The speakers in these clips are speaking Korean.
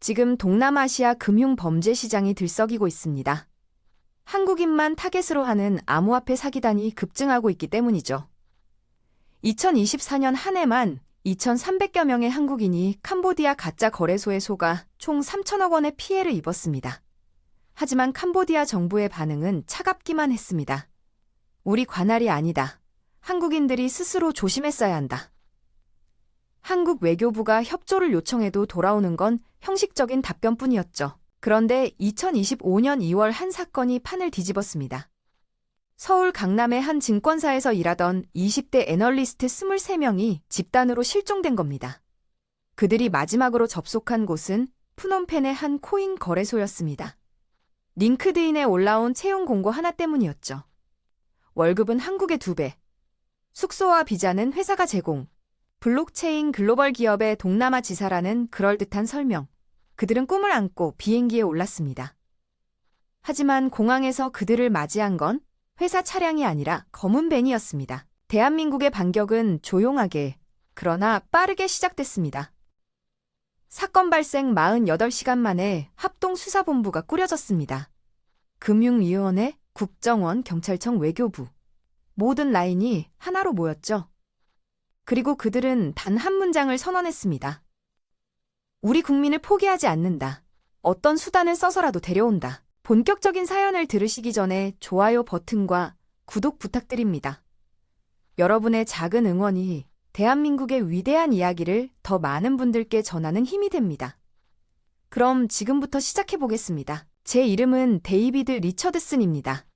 지금 동남아시아 금융 범죄 시장이 들썩이고 있습니다. 한국인만 타겟으로 하는 암호화폐 사기단이 급증하고 있기 때문이죠. 2024년 한 해만 2,300여 명의 한국인이 캄보디아 가짜 거래소에 속아 총 3천억 원의 피해를 입었습니다. 하지만 캄보디아 정부의 반응은 차갑기만 했습니다. 우리 관할이 아니다. 한국인들이 스스로 조심했어야 한다. 한국 외교부가 협조를 요청해도 돌아오는 건 형식적인 답변뿐이었죠. 그런데 2025년 2월 한 사건이 판을 뒤집었습니다. 서울 강남의 한 증권사에서 일하던 20대 애널리스트 23명이 집단으로 실종된 겁니다. 그들이 마지막으로 접속한 곳은 푸놈펜의 한 코인 거래소였습니다. 링크드인에 올라온 채용 공고 하나 때문이었죠. 월급은 한국의 2배. 숙소와 비자는 회사가 제공. 블록체인 글로벌 기업의 동남아 지사라는 그럴듯한 설명. 그들은 꿈을 안고 비행기에 올랐습니다. 하지만 공항에서 그들을 맞이한 건 회사 차량이 아니라 검은 밴이었습니다. 대한민국의 반격은 조용하게, 그러나 빠르게 시작됐습니다. 사건 발생 48시간 만에 합동수사본부가 꾸려졌습니다. 금융위원회, 국정원, 경찰청, 외교부. 모든 라인이 하나로 모였죠. 그리고 그들은 단 한 문장을 선언했습니다. 우리 국민을 포기하지 않는다. 어떤 수단을 써서라도 데려온다. 본격적인 사연을 들으시기 전에 좋아요 버튼과 구독 부탁드립니다. 여러분의 작은 응원이 대한민국의 위대한 이야기를 더 많은 분들께 전하는 힘이 됩니다. 그럼 지금부터 시작해 보겠습니다. 제 이름은 데이비드 리처드슨입니다.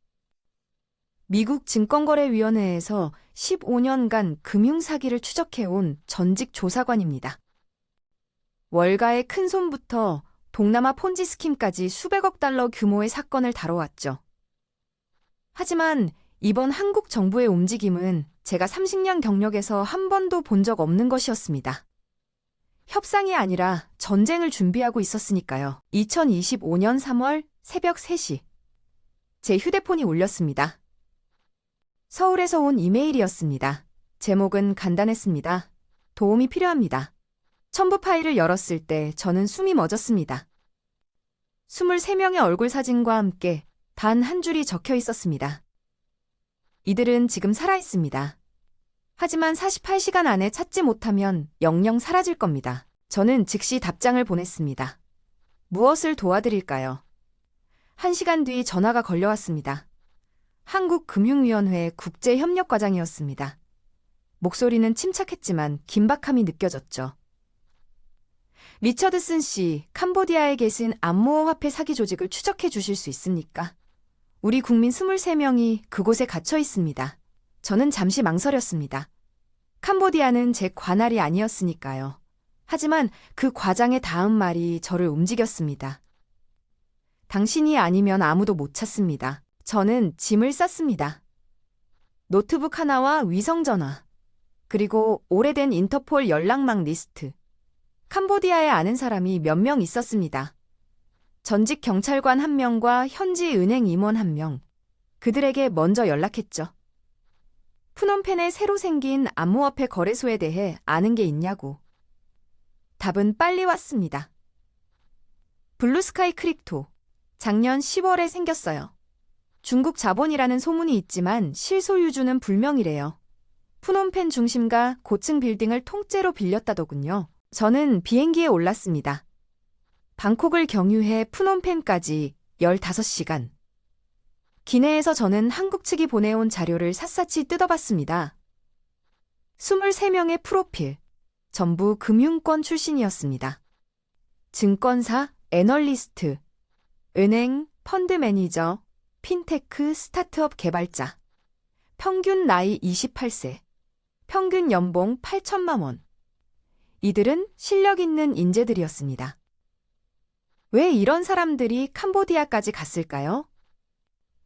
미국 증권거래위원회에서 15년간 금융사기를 추적해온 전직 조사관입니다. 월가의 큰손부터 동남아 폰지 스킴까지 수백억 달러 규모의 사건을 다뤄왔죠. 하지만 이번 한국 정부의 움직임은 제가 30년 경력에서 한 번도 본 적 없는 것이었습니다. 협상이 아니라 전쟁을 준비하고 있었으니까요. 2025년 3월 새벽 3시. 제 휴대폰이 울렸습니다. 서울에서 온 이메일이었습니다. 제목은 간단했습니다. 도움이 필요합니다. 첨부 파일을 열었을 때 저는 숨이 멎었습니다. 23명의 얼굴 사진과 함께 단 한 줄이 적혀 있었습니다. 이들은 지금 살아있습니다. 하지만 48시간 안에 찾지 못하면 영영 사라질 겁니다. 저는 즉시 답장을 보냈습니다. 무엇을 도와드릴까요? 1시간 뒤 전화가 걸려왔습니다. 한국금융위원회 국제협력과장이었습니다. 목소리는 침착했지만 긴박함이 느껴졌죠. 리처드슨 씨, 캄보디아에 계신 암호화폐 사기 조직을 추적해 주실 수 있습니까? 우리 국민 23명이 그곳에 갇혀 있습니다. 저는 잠시 망설였습니다. 캄보디아는 제 관할이 아니었으니까요. 하지만 그 과장의 다음 말이 저를 움직였습니다. 당신이 아니면 아무도 못 찾습니다. 저는 짐을 쌌습니다. 노트북 하나와 위성전화, 그리고 오래된 인터폴 연락망 리스트. 캄보디아에 아는 사람이 몇 명 있었습니다. 전직 경찰관 1명과 현지 은행 임원 1명. 그들에게 먼저 연락했죠. 푸놈펜에 새로 생긴 암호화폐 거래소에 대해 아는 게 있냐고. 답은 빨리 왔습니다. 블루스카이 크립토. 작년 10월에 생겼어요. 중국 자본이라는 소문이 있지만 실소유주는 불명이래요. 푸놈펜 중심가 고층 빌딩을 통째로 빌렸다더군요. 저는 비행기에 올랐습니다. 방콕을 경유해 푸놈펜까지 15시간. 기내에서 저는 한국 측이 보내온 자료를 샅샅이 뜯어봤습니다. 23명의 프로필, 전부 금융권 출신이었습니다. 증권사, 애널리스트, 은행, 펀드 매니저, 핀테크, 스타트업 개발자. 평균 나이 28세. 평균 연봉 8천만 원. 이들은 실력 있는 인재들이었습니다. 왜 이런 사람들이 캄보디아까지 갔을까요?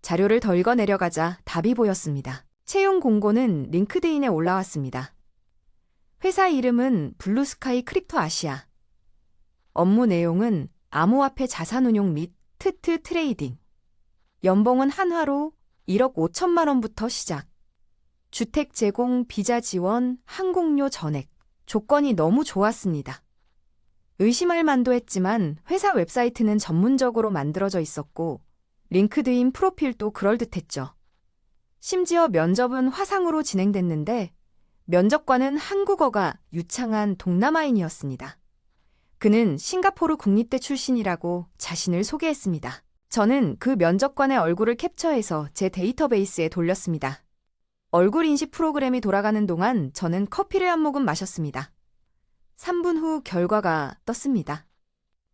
자료를 더 읽어 내려가자 답이 보였습니다. 채용 공고는 링크드인에 올라왔습니다. 회사 이름은 블루스카이 크립토 아시아. 업무 내용은 암호화폐 자산운용 및 트트 트레이딩. 연봉은 한화로 1억 5천만 원부터 시작. 주택 제공, 비자 지원, 항공료 전액. 조건이 너무 좋았습니다. 의심할 만도 했지만 회사 웹사이트는 전문적으로 만들어져 있었고 링크드인 프로필도 그럴듯했죠. 심지어 면접은 화상으로 진행됐는데 면접관은 한국어가 유창한 동남아인이었습니다. 그는 싱가포르 국립대 출신이라고 자신을 소개했습니다. 저는 그 면접관의 얼굴을 캡처해서 제 데이터베이스에 돌렸습니다. 얼굴 인식 프로그램이 돌아가는 동안 저는 커피를 한 모금 마셨습니다. 3분 후 결과가 떴습니다.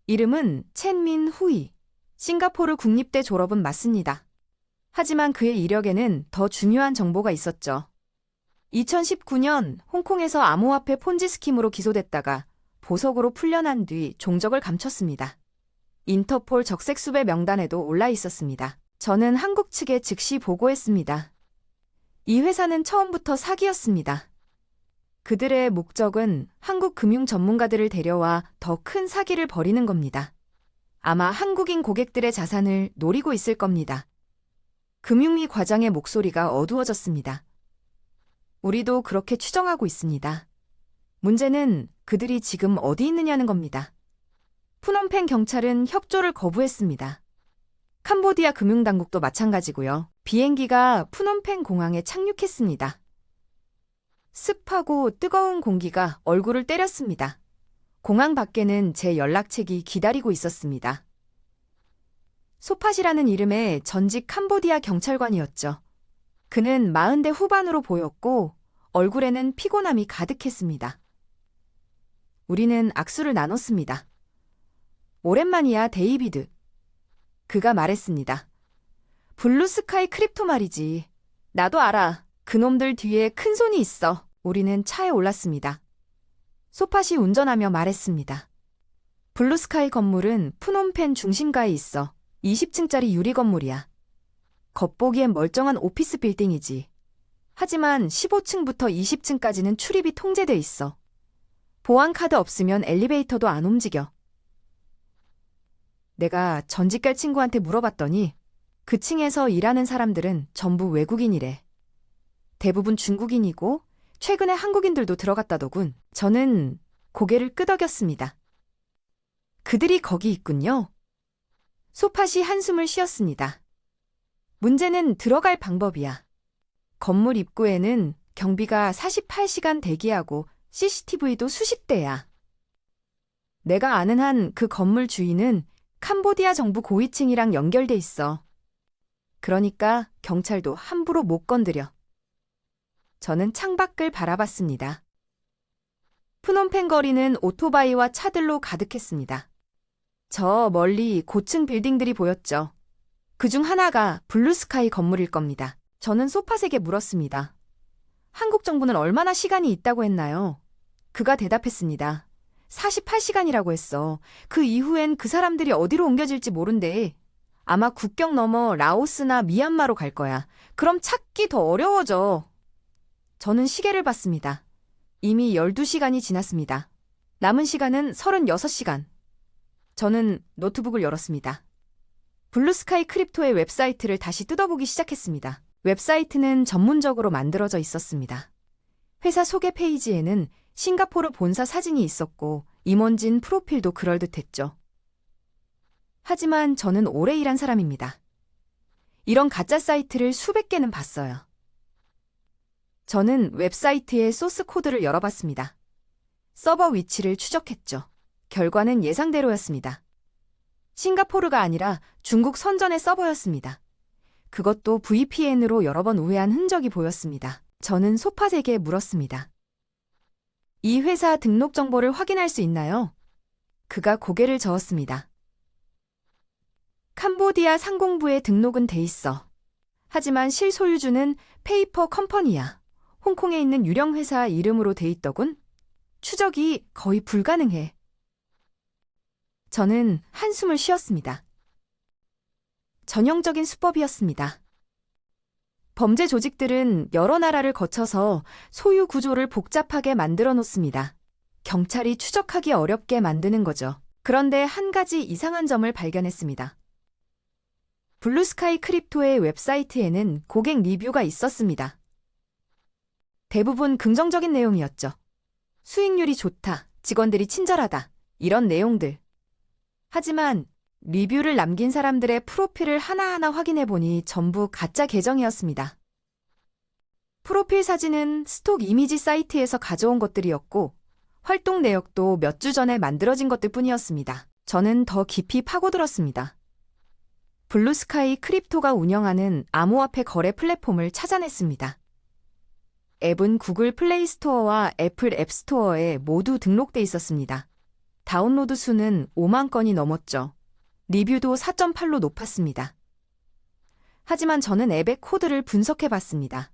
이름은 첸민 후이. 싱가포르 국립대 졸업은 맞습니다. 하지만 그의 이력에는 더 중요한 정보가 있었죠. 2019년 홍콩에서 암호화폐 폰지 스킴으로 기소됐다가 보석으로 풀려난 뒤 종적을 감췄습니다. 인터폴 적색수배 명단에도 올라 있었습니다. 저는 한국 측에 즉시 보고했습니다. 이 회사는 처음부터 사기였습니다. 그들의 목적은 한국 금융 전문가들을 데려와 더 큰 사기를 벌이는 겁니다. 아마 한국인 고객들의 자산을 노리고 있을 겁니다. 금융위 과장의 목소리가 어두워졌습니다. 우리도 그렇게 추정하고 있습니다. 문제는 그들이 지금 어디 있느냐는 겁니다. 푸놈펜 경찰은 협조를 거부했습니다. 캄보디아 금융당국도 마찬가지고요. 비행기가 푸놈펜 공항에 착륙했습니다. 습하고 뜨거운 공기가 얼굴을 때렸습니다. 공항 밖에는 제 연락책이 기다리고 있었습니다. 소팟이라는 이름의 전직 캄보디아 경찰관이었죠. 그는 40대 후반으로 보였고 얼굴에는 피곤함이 가득했습니다. 우리는 악수를 나눴습니다. 오랜만이야, 데이비드. 그가 말했습니다. 블루스카이 크립토 말이지. 나도 알아. 그놈들 뒤에 큰 손이 있어. 우리는 차에 올랐습니다. 소팟이 운전하며 말했습니다. 블루스카이 건물은 푸놈펜 중심가에 있어. 20층짜리 유리 건물이야. 겉보기엔 멀쩡한 오피스 빌딩이지. 하지만 15층부터 20층까지는 출입이 통제돼 있어. 보안카드 없으면 엘리베이터도 안 움직여. 내가 전직 갈 친구한테 물어봤더니 그 층에서 일하는 사람들은 전부 외국인이래. 대부분 중국인이고 최근에 한국인들도 들어갔다더군. 저는 고개를 끄덕였습니다. 그들이 거기 있군요. 소팟이 한숨을 쉬었습니다. 문제는 들어갈 방법이야. 건물 입구에는 경비가 48시간 대기하고 CCTV도 수십 대야. 내가 아는 한 그 건물 주인은 캄보디아 정부 고위층이랑 연결돼 있어. 그러니까 경찰도 함부로 못 건드려. 저는 창밖을 바라봤습니다. 푸놈펜 거리는 오토바이와 차들로 가득했습니다. 저 멀리 고층 빌딩들이 보였죠. 그중 하나가 블루스카이 건물일 겁니다. 저는 소팟에게 물었습니다. 한국 정부는 얼마나 시간이 있다고 했나요? 그가 대답했습니다. 48시간이라고 했어. 그 이후엔 그 사람들이 어디로 옮겨질지 모른대. 아마 국경 넘어 라오스나 미얀마로 갈 거야. 그럼 찾기 더 어려워져. 저는 시계를 봤습니다. 이미 12시간이 지났습니다. 남은 시간은 36시간. 저는 노트북을 열었습니다. 블루스카이 크립토의 웹사이트를 다시 뜯어보기 시작했습니다. 웹사이트는 전문적으로 만들어져 있었습니다. 회사 소개 페이지에는 싱가포르 본사 사진이 있었고 임원진 프로필도 그럴듯했죠. 하지만 저는 오래 일한 사람입니다. 이런 가짜 사이트를 수백 개는 봤어요. 저는 웹사이트의 소스 코드를 열어봤습니다. 서버 위치를 추적했죠. 결과는 예상대로였습니다. 싱가포르가 아니라 중국 선전의 서버였습니다. 그것도 VPN으로 여러 번 우회한 흔적이 보였습니다. 저는 소팟에게 물었습니다. 이 회사 등록 정보를 확인할 수 있나요? 그가 고개를 저었습니다. 캄보디아 상공부에 등록은 돼 있어. 하지만 실소유주는 페이퍼 컴퍼니야. 홍콩에 있는 유령 회사 이름으로 돼 있더군. 추적이 거의 불가능해. 저는 한숨을 쉬었습니다. 전형적인 수법이었습니다. 범죄 조직들은 여러 나라를 거쳐서 소유 구조를 복잡하게 만들어 놓습니다. 경찰이 추적하기 어렵게 만드는 거죠. 그런데 한 가지 이상한 점을 발견했습니다. 블루스카이 크립토의 웹사이트에는 고객 리뷰가 있었습니다. 대부분 긍정적인 내용이었죠. 수익률이 좋다, 직원들이 친절하다, 이런 내용들. 하지만 리뷰를 남긴 사람들의 프로필을 하나하나 확인해 보니 전부 가짜 계정이었습니다. 프로필 사진은 스톡 이미지 사이트에서 가져온 것들이었고 활동 내역도 몇 주 전에 만들어진 것들 뿐이었습니다. 저는 더 깊이 파고들었습니다. 블루스카이 크립토가 운영하는 암호화폐 거래 플랫폼을 찾아냈습니다. 앱은 구글 플레이 스토어와 애플 앱 스토어에 모두 등록돼 있었습니다. 다운로드 수는 5만 건이 넘었죠. 리뷰도 4.8로 높았습니다. 하지만 저는 앱의 코드를 분석해 봤습니다.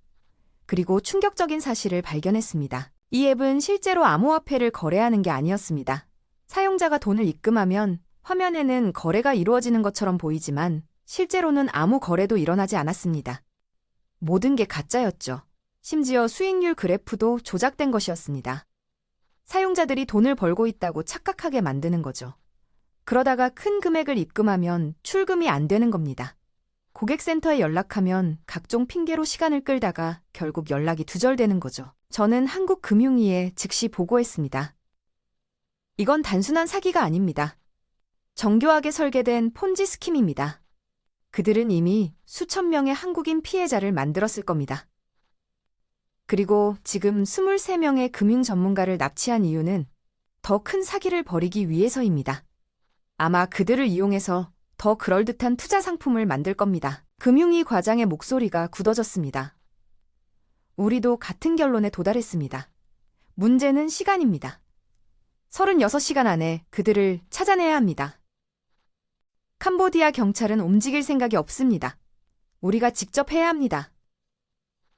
그리고 충격적인 사실을 발견했습니다. 이 앱은 실제로 암호화폐를 거래하는 게 아니었습니다. 사용자가 돈을 입금하면 화면에는 거래가 이루어지는 것처럼 보이지만 실제로는 아무 거래도 일어나지 않았습니다. 모든 게 가짜였죠. 심지어 수익률 그래프도 조작된 것이었습니다. 사용자들이 돈을 벌고 있다고 착각하게 만드는 거죠. 그러다가 큰 금액을 입금하면 출금이 안 되는 겁니다. 고객센터에 연락하면 각종 핑계로 시간을 끌다가 결국 연락이 두절되는 거죠. 저는 한국금융위에 즉시 보고했습니다. 이건 단순한 사기가 아닙니다. 정교하게 설계된 폰지 스킴입니다. 그들은 이미 수천 명의 한국인 피해자를 만들었을 겁니다. 그리고 지금 23명의 금융 전문가를 납치한 이유는 더 큰 사기를 벌이기 위해서입니다. 아마 그들을 이용해서 더 그럴듯한 투자 상품을 만들 겁니다. 금융위 과장의 목소리가 굳어졌습니다. 우리도 같은 결론에 도달했습니다. 문제는 시간입니다. 36시간 안에 그들을 찾아내야 합니다. 캄보디아 경찰은 움직일 생각이 없습니다. 우리가 직접 해야 합니다.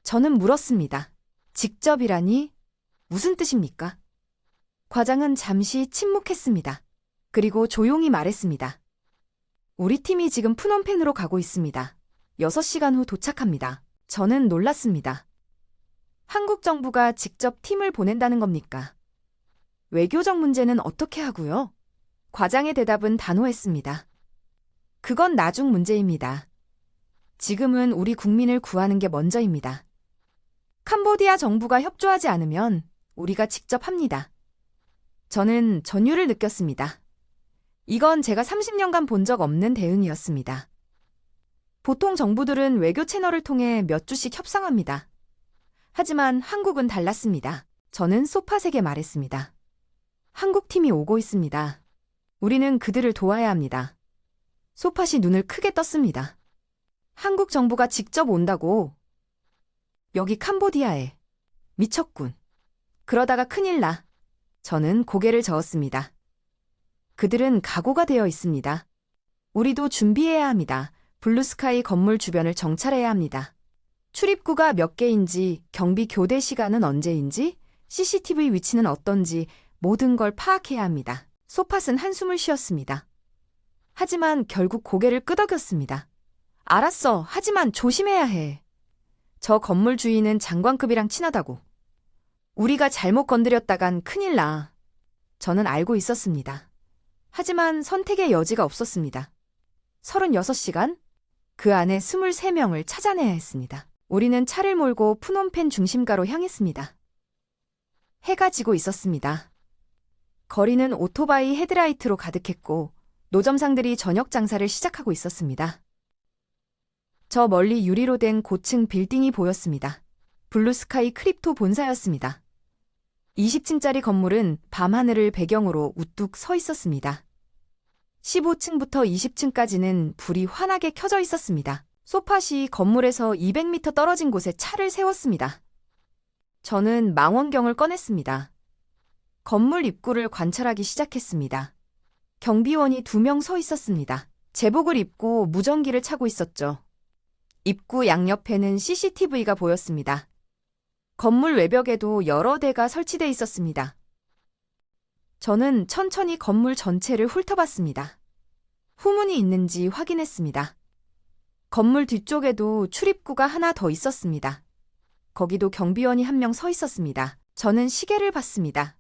저는 물었습니다. 직접이라니? 무슨 뜻입니까? 과장은 잠시 침묵했습니다. 그리고 조용히 말했습니다. 우리 팀이 지금 프놈펜으로 가고 있습니다. 6시간 후 도착합니다. 저는 놀랐습니다. 한국 정부가 직접 팀을 보낸다는 겁니까? 외교적 문제는 어떻게 하고요? 과장의 대답은 단호했습니다. 그건 나중 문제입니다. 지금은 우리 국민을 구하는 게 먼저입니다. 캄보디아 정부가 협조하지 않으면 우리가 직접 합니다. 저는 전율을 느꼈습니다. 이건 제가 30년간 본 적 없는 대응이었습니다. 보통 정부들은 외교 채널을 통해 몇 주씩 협상합니다. 하지만 한국은 달랐습니다. 저는 소파색에 말했습니다. 한국 팀이 오고 있습니다. 우리는 그들을 도와야 합니다. 소팟이 눈을 크게 떴습니다. 한국 정부가 직접 온다고? 여기 캄보디아에. 미쳤군. 그러다가 큰일 나. 저는 고개를 저었습니다. 그들은 각오가 되어 있습니다. 우리도 준비해야 합니다. 블루스카이 건물 주변을 정찰해야 합니다. 출입구가 몇 개인지, 경비 교대 시간은 언제인지, CCTV 위치는 어떤지 모든 걸 파악해야 합니다. 소팟은 한숨을 쉬었습니다. 하지만 결국 고개를 끄덕였습니다. 알았어. 하지만 조심해야 해. 저 건물 주인은 장관급이랑 친하다고. 우리가 잘못 건드렸다간 큰일 나. 저는 알고 있었습니다. 하지만 선택의 여지가 없었습니다. 36시간? 그 안에 23명을 찾아내야 했습니다. 우리는 차를 몰고 푸놈펜 중심가로 향했습니다. 해가 지고 있었습니다. 거리는 오토바이 헤드라이트로 가득했고 노점상들이 저녁 장사를 시작하고 있었습니다. 저 멀리 유리로 된 고층 빌딩이 보였습니다. 블루스카이 크립토 본사였습니다. 20층짜리 건물은 밤하늘을 배경으로 우뚝 서 있었습니다. 15층부터 20층까지는 불이 환하게 켜져 있었습니다. 소팟이 건물에서 200m 떨어진 곳에 차를 세웠습니다. 저는 망원경을 꺼냈습니다. 건물 입구를 관찰하기 시작했습니다. 경비원이 2명 서 있었습니다. 제복을 입고 무전기를 차고 있었죠. 입구 양옆에는 CCTV가 보였습니다. 건물 외벽에도 여러 대가 설치돼 있었습니다. 저는 천천히 건물 전체를 훑어봤습니다. 후문이 있는지 확인했습니다. 건물 뒤쪽에도 출입구가 하나 더 있었습니다. 거기도 경비원이 1명 서 있었습니다. 저는 시계를 봤습니다.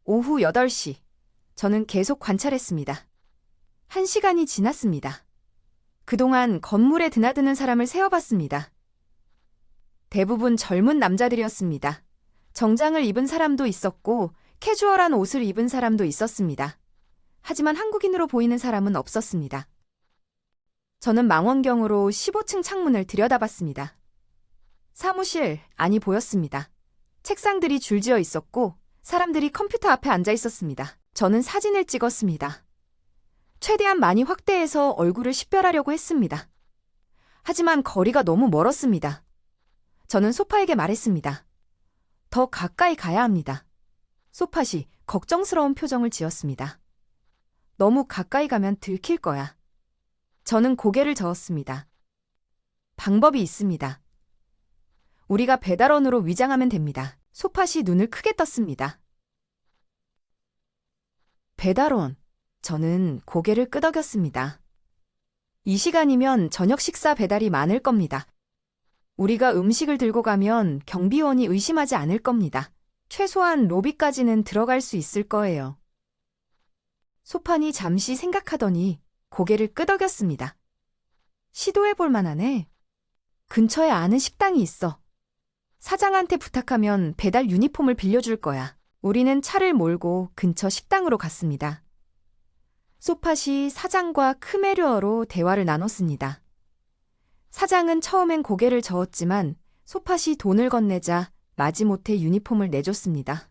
오후 8시. 저는 계속 관찰했습니다. 1시간이 지났습니다. 그동안 건물에 드나드는 사람을 세어봤습니다. 대부분 젊은 남자들이었습니다. 정장을 입은 사람도 있었고 캐주얼한 옷을 입은 사람도 있었습니다. 하지만 한국인으로 보이는 사람은 없었습니다. 저는 망원경으로 15층 창문을 들여다봤습니다. 사무실 안이 보였습니다. 책상들이 줄지어 있었고 사람들이 컴퓨터 앞에 앉아 있었습니다. 저는 사진을 찍었습니다. 최대한 많이 확대해서 얼굴을 식별하려고 했습니다. 하지만 거리가 너무 멀었습니다. 저는 소파에게 말했습니다. 더 가까이 가야 합니다. 소팟이 걱정스러운 표정을 지었습니다. 너무 가까이 가면 들킬 거야. 저는 고개를 저었습니다. 방법이 있습니다. 우리가 배달원으로 위장하면 됩니다. 소팟이 눈을 크게 떴습니다. 배달원. 저는 고개를 끄덕였습니다. 이 시간이면 저녁 식사 배달이 많을 겁니다. 우리가 음식을 들고 가면 경비원이 의심하지 않을 겁니다. 최소한 로비까지는 들어갈 수 있을 거예요. 소판이 잠시 생각하더니 고개를 끄덕였습니다. 시도해볼 만하네. 근처에 아는 식당이 있어. 사장한테 부탁하면 배달 유니폼을 빌려줄 거야. 우리는 차를 몰고 근처 식당으로 갔습니다. 소팟이 사장과 크메르어로 대화를 나눴습니다. 사장은 처음엔 고개를 저었지만 소팟이 돈을 건네자 마지못해 유니폼을 내줬습니다.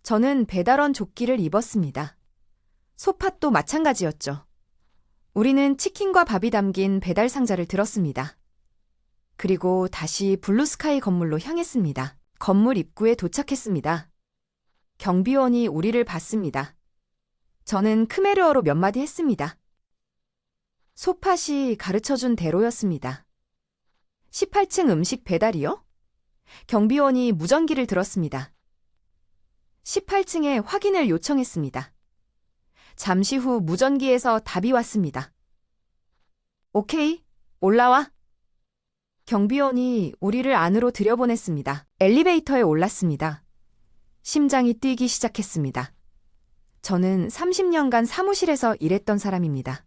저는 배달원 조끼를 입었습니다. 소팟도 마찬가지였죠. 우리는 치킨과 밥이 담긴 배달 상자를 들었습니다. 그리고 다시 블루스카이 건물로 향했습니다. 건물 입구에 도착했습니다. 경비원이 우리를 봤습니다. 저는 크메르어로 몇 마디 했습니다. 소팟이 가르쳐준 대로였습니다. 18층 음식 배달이요? 경비원이 무전기를 들었습니다. 18층에 확인을 요청했습니다. 잠시 후 무전기에서 답이 왔습니다. 오케이, 올라와. 경비원이 우리를 안으로 들여보냈습니다. 엘리베이터에 올랐습니다. 심장이 뛰기 시작했습니다. 저는 30년간 사무실에서 일했던 사람입니다.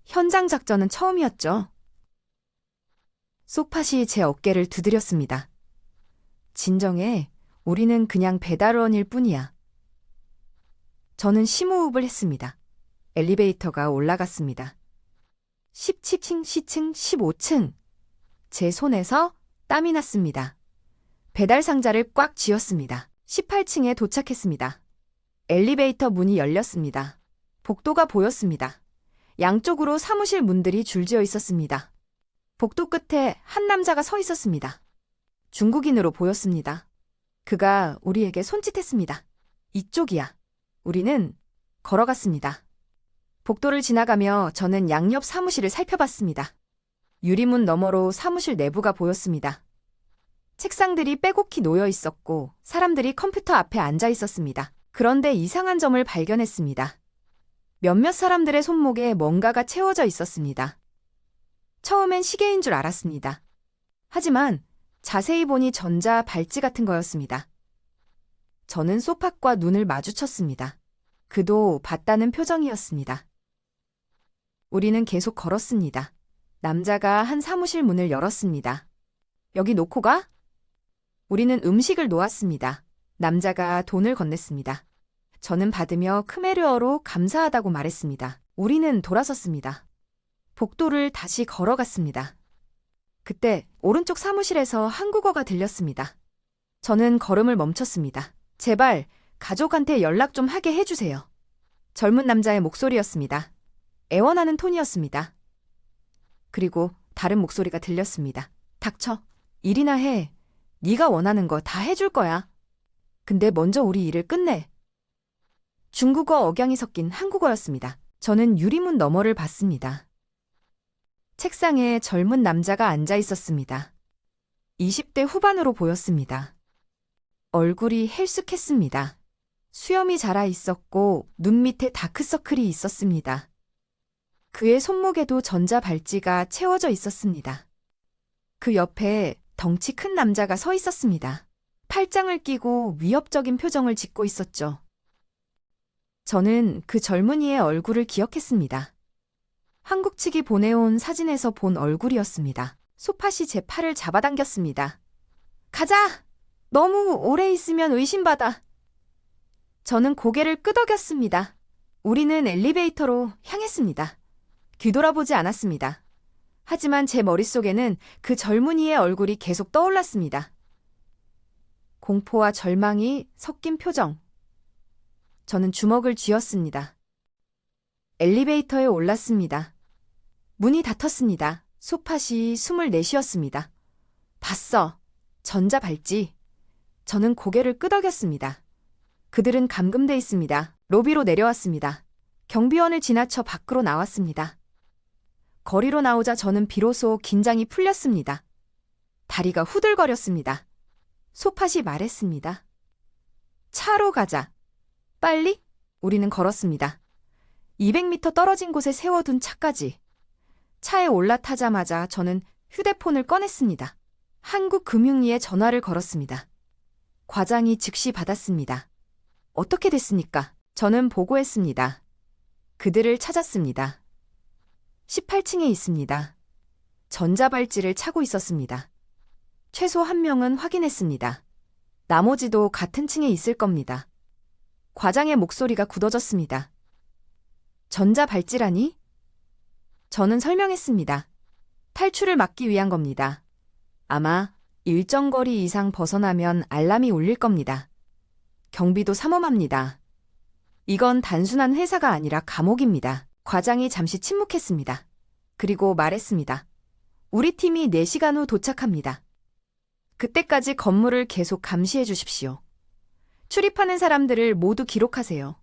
현장 작전은 처음이었죠. 소팟이 제 어깨를 두드렸습니다. 진정해, 우리는 그냥 배달원일 뿐이야. 저는 심호흡을 했습니다. 엘리베이터가 올라갔습니다. 17층, 시층, 15층. 제 손에서 땀이 났습니다. 배달 상자를 꽉 쥐었습니다. 18층에 도착했습니다. 엘리베이터 문이 열렸습니다. 복도가 보였습니다. 양쪽으로 사무실 문들이 줄지어 있었습니다. 복도 끝에 한 남자가 서 있었습니다. 중국인으로 보였습니다. 그가 우리에게 손짓했습니다. 이쪽이야. 우리는 걸어갔습니다. 복도를 지나가며 저는 양옆 사무실을 살펴봤습니다. 유리문 너머로 사무실 내부가 보였습니다. 책상들이 빼곡히 놓여 있었고 사람들이 컴퓨터 앞에 앉아 있었습니다. 그런데 이상한 점을 발견했습니다. 몇몇 사람들의 손목에 뭔가가 채워져 있었습니다. 처음엔 시계인 줄 알았습니다. 하지만 자세히 보니 전자 발찌 같은 거였습니다. 저는 소팟과 눈을 마주쳤습니다. 그도 봤다는 표정이었습니다. 우리는 계속 걸었습니다. 남자가 한 사무실 문을 열었습니다. 여기 놓고 가? 우리는 음식을 놓았습니다. 남자가 돈을 건넸습니다. 저는 받으며 크메르어로 감사하다고 말했습니다. 우리는 돌아섰습니다. 복도를 다시 걸어갔습니다. 그때 오른쪽 사무실에서 한국어가 들렸습니다. 저는 걸음을 멈췄습니다. 제발 가족한테 연락 좀 하게 해주세요. 젊은 남자의 목소리였습니다. 애원하는 톤이었습니다. 그리고 다른 목소리가 들렸습니다. 닥쳐. 일이나 해. 네가 원하는 거 다 해줄 거야. 근데 먼저 우리 일을 끝내. 중국어 억양이 섞인 한국어였습니다. 저는 유리문 너머를 봤습니다. 책상에 젊은 남자가 앉아 있었습니다. 20대 후반으로 보였습니다. 얼굴이 헬쑥했습니다. 수염이 자라 있었고 눈 밑에 다크서클이 있었습니다. 그의 손목에도 전자 발찌가 채워져 있었습니다. 그 옆에 덩치 큰 남자가 서 있었습니다. 팔짱을 끼고 위협적인 표정을 짓고 있었죠. 저는 그 젊은이의 얼굴을 기억했습니다. 한국 측이 보내온 사진에서 본 얼굴이었습니다. 소팟이 제 팔을 잡아당겼습니다. 가자! 너무 오래 있으면 의심받아. 저는 고개를 끄덕였습니다. 우리는 엘리베이터로 향했습니다. 뒤돌아보지 않았습니다. 하지만 제 머릿속에는 그 젊은이의 얼굴이 계속 떠올랐습니다. 공포와 절망이 섞인 표정. 저는 주먹을 쥐었습니다. 엘리베이터에 올랐습니다. 문이 닫혔습니다. 소팟이 숨을 내쉬었습니다. 봤어. 전자발찌. 저는 고개를 끄덕였습니다. 그들은 감금돼 있습니다. 로비로 내려왔습니다. 경비원을 지나쳐 밖으로 나왔습니다. 거리로 나오자 저는 비로소 긴장이 풀렸습니다. 다리가 후들거렸습니다. 소팟이 말했습니다. 차로 가자. 빨리? 우리는 걸었습니다. 200m 떨어진 곳에 세워둔 차까지. 차에 올라타자마자 저는 휴대폰을 꺼냈습니다. 한국금융위에 전화를 걸었습니다. 과장이 즉시 받았습니다. 어떻게 됐습니까? 저는 보고했습니다. 그들을 찾았습니다. 18층에 있습니다. 전자발찌를 차고 있었습니다. 최소 한 명은 확인했습니다. 나머지도 같은 층에 있을 겁니다. 과장의 목소리가 굳어졌습니다. 전자발찌라니? 저는 설명했습니다. 탈출을 막기 위한 겁니다. 아마 일정 거리 이상 벗어나면 알람이 울릴 겁니다. 경비도 삼엄합니다. 이건 단순한 회사가 아니라 감옥입니다. 과장이 잠시 침묵했습니다. 그리고 말했습니다. 우리 팀이 4시간 후 도착합니다. 그때까지 건물을 계속 감시해 주십시오. 출입하는 사람들을 모두 기록하세요.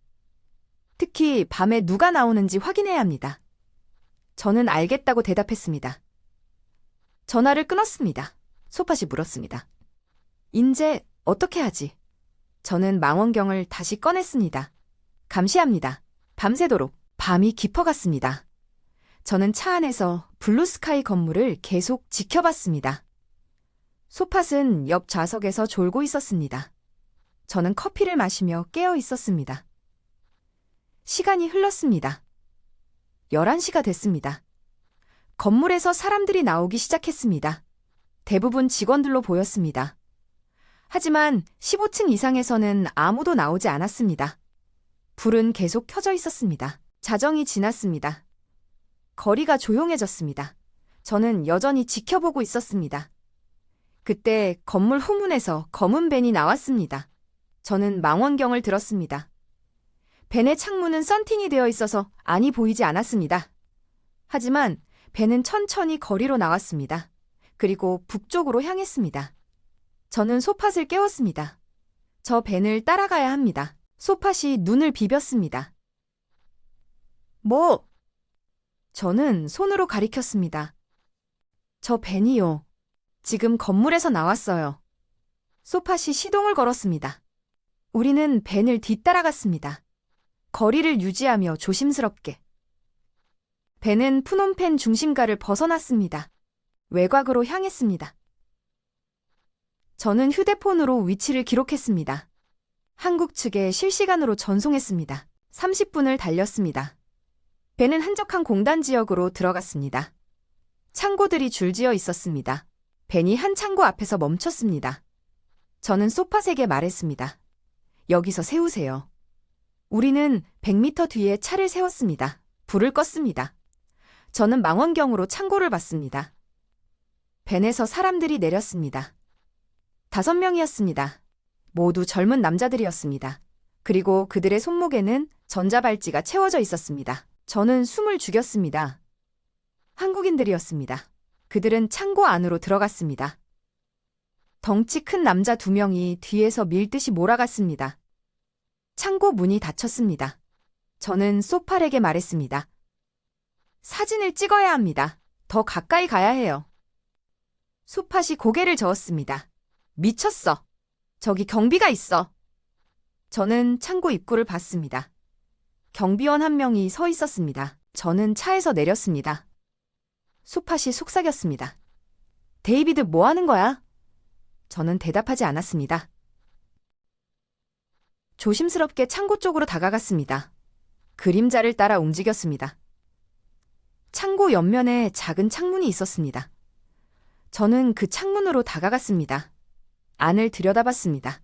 특히 밤에 누가 나오는지 확인해야 합니다. 저는 알겠다고 대답했습니다. 전화를 끊었습니다. 소팟이 물었습니다. 인제 어떻게 하지? 저는 망원경을 다시 꺼냈습니다. 감시합니다. 밤새도록. 밤이 깊어갔습니다. 저는 차 안에서 블루스카이 건물을 계속 지켜봤습니다. 소팟은 옆 좌석에서 졸고 있었습니다. 저는 커피를 마시며 깨어 있었습니다. 시간이 흘렀습니다. 11시가 됐습니다. 건물에서 사람들이 나오기 시작했습니다. 대부분 직원들로 보였습니다. 하지만 15층 이상에서는 아무도 나오지 않았습니다. 불은 계속 켜져 있었습니다. 자정이 지났습니다. 거리가 조용해졌습니다. 저는 여전히 지켜보고 있었습니다. 그때 건물 후문에서 검은 밴이 나왔습니다. 저는 망원경을 들었습니다. 밴의 창문은 썬팅이 되어 있어서 안이 보이지 않았습니다. 하지만 밴은 천천히 거리로 나왔습니다. 그리고 북쪽으로 향했습니다. 저는 소팟을 깨웠습니다. 저 밴을 따라가야 합니다. 소팟이 눈을 비볐습니다. 뭐? 저는 손으로 가리켰습니다. 저 밴이요. 지금 건물에서 나왔어요. 소팟이 시동을 걸었습니다. 우리는 밴을 뒤따라갔습니다. 거리를 유지하며 조심스럽게. 밴은 푸놈펜 중심가를 벗어났습니다. 외곽으로 향했습니다. 저는 휴대폰으로 위치를 기록했습니다. 한국 측에 실시간으로 전송했습니다. 30분을 달렸습니다. 밴은 한적한 공단 지역으로 들어갔습니다. 창고들이 줄지어 있었습니다. 밴이 한 창고 앞에서 멈췄습니다. 저는 소팟에게 말했습니다. 여기서 세우세요. 우리는 100m 뒤에 차를 세웠습니다. 불을 껐습니다. 저는 망원경으로 창고를 봤습니다. 밴에서 사람들이 내렸습니다. 5명이었습니다. 모두 젊은 남자들이었습니다. 그리고 그들의 손목에는 전자발찌가 채워져 있었습니다. 저는 숨을 죽였습니다. 한국인들이었습니다. 그들은 창고 안으로 들어갔습니다. 덩치 큰 남자 2명이 뒤에서 밀듯이 몰아갔습니다. 창고 문이 닫혔습니다. 저는 소팔에게 말했습니다. 사진을 찍어야 합니다. 더 가까이 가야 해요. 소팟이 고개를 저었습니다. 미쳤어. 저기 경비가 있어. 저는 창고 입구를 봤습니다. 경비원 한 명이 서 있었습니다. 저는 차에서 내렸습니다. 소팟이 속삭였습니다. 데이비드 뭐 하는 거야? 저는 대답하지 않았습니다. 조심스럽게 창고 쪽으로 다가갔습니다. 그림자를 따라 움직였습니다. 창고 옆면에 작은 창문이 있었습니다. 저는 그 창문으로 다가갔습니다. 안을 들여다봤습니다.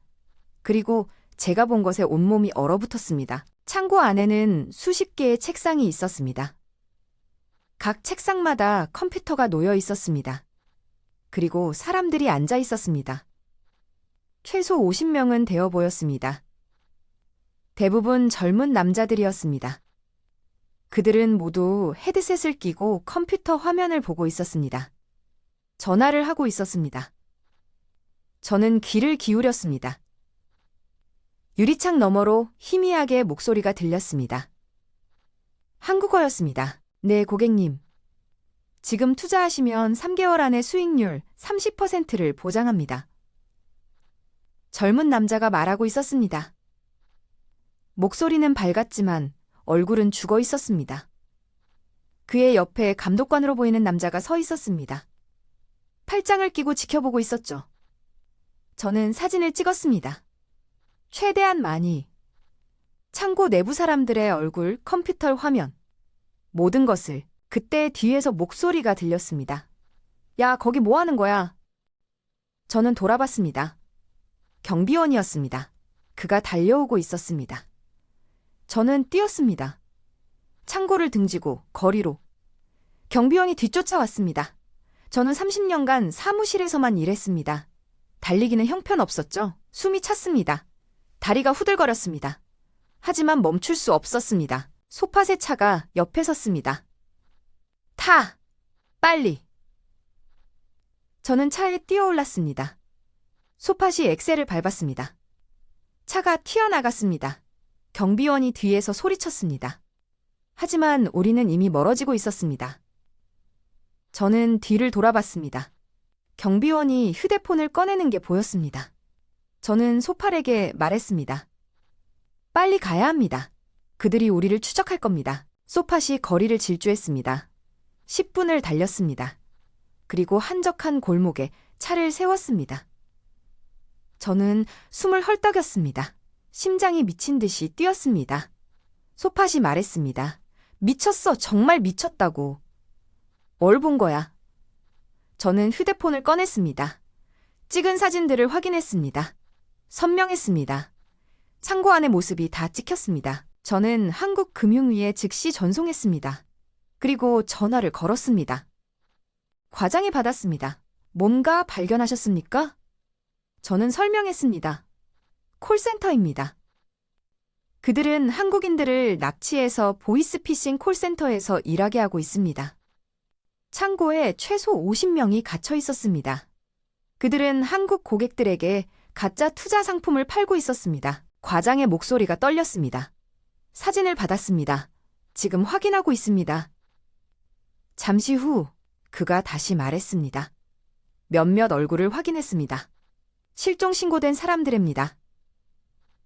그리고 제가 본 것에 온몸이 얼어붙었습니다. 창고 안에는 수십 개의 책상이 있었습니다. 각 책상마다 컴퓨터가 놓여 있었습니다. 그리고 사람들이 앉아 있었습니다. 최소 50명은 되어 보였습니다. 대부분 젊은 남자들이었습니다. 그들은 모두 헤드셋을 끼고 컴퓨터 화면을 보고 있었습니다. 전화를 하고 있었습니다. 저는 귀를 기울였습니다. 유리창 너머로 희미하게 목소리가 들렸습니다. 한국어였습니다. 네, 고객님. 지금 투자하시면 3개월 안에 수익률 30%를 보장합니다. 젊은 남자가 말하고 있었습니다. 목소리는 밝았지만 얼굴은 죽어 있었습니다. 그의 옆에 감독관으로 보이는 남자가 서 있었습니다. 팔짱을 끼고 지켜보고 있었죠. 저는 사진을 찍었습니다. 최대한 많이. 창고 내부 사람들의 얼굴, 컴퓨터 화면, 모든 것을. 그때 뒤에서 목소리가 들렸습니다. 야, 거기 뭐 하는 거야? 저는 돌아봤습니다. 경비원이었습니다. 그가 달려오고 있었습니다. 저는 뛰었습니다. 창고를 등지고 거리로. 경비원이 뒤쫓아왔습니다. 저는 30년간 사무실에서만 일했습니다. 달리기는 형편없었죠. 숨이 찼습니다. 다리가 후들거렸습니다. 하지만 멈출 수 없었습니다. 소파새 차가 옆에 섰습니다. 타! 빨리! 저는 차에 뛰어올랐습니다. 소파시 엑셀을 밟았습니다. 차가 튀어나갔습니다. 경비원이 뒤에서 소리쳤습니다. 하지만 우리는 이미 멀어지고 있었습니다. 저는 뒤를 돌아봤습니다. 경비원이 휴대폰을 꺼내는 게 보였습니다. 저는 소팔에게 말했습니다. 빨리 가야 합니다. 그들이 우리를 추적할 겁니다. 소팟이 거리를 질주했습니다. 10분을 달렸습니다. 그리고 한적한 골목에 차를 세웠습니다. 저는 숨을 헐떡였습니다. 심장이 미친 듯이 뛰었습니다. 소팟이 말했습니다. 미쳤어, 정말 미쳤다고. 뭘 본 거야? 저는 휴대폰을 꺼냈습니다. 찍은 사진들을 확인했습니다. 선명했습니다. 창고 안의 모습이 다 찍혔습니다. 저는 한국금융위에 즉시 전송했습니다. 그리고 전화를 걸었습니다. 과장이 받았습니다. 뭔가 발견하셨습니까? 저는 설명했습니다. 콜센터입니다. 그들은 한국인들을 납치해서 보이스피싱 콜센터에서 일하게 하고 있습니다. 창고에 최소 50명이 갇혀 있었습니다. 그들은 한국 고객들에게 가짜 투자 상품을 팔고 있었습니다. 과장의 목소리가 떨렸습니다. 사진을 받았습니다. 지금 확인하고 있습니다. 잠시 후 그가 다시 말했습니다. 몇몇 얼굴을 확인했습니다. 실종 신고된 사람들입니다.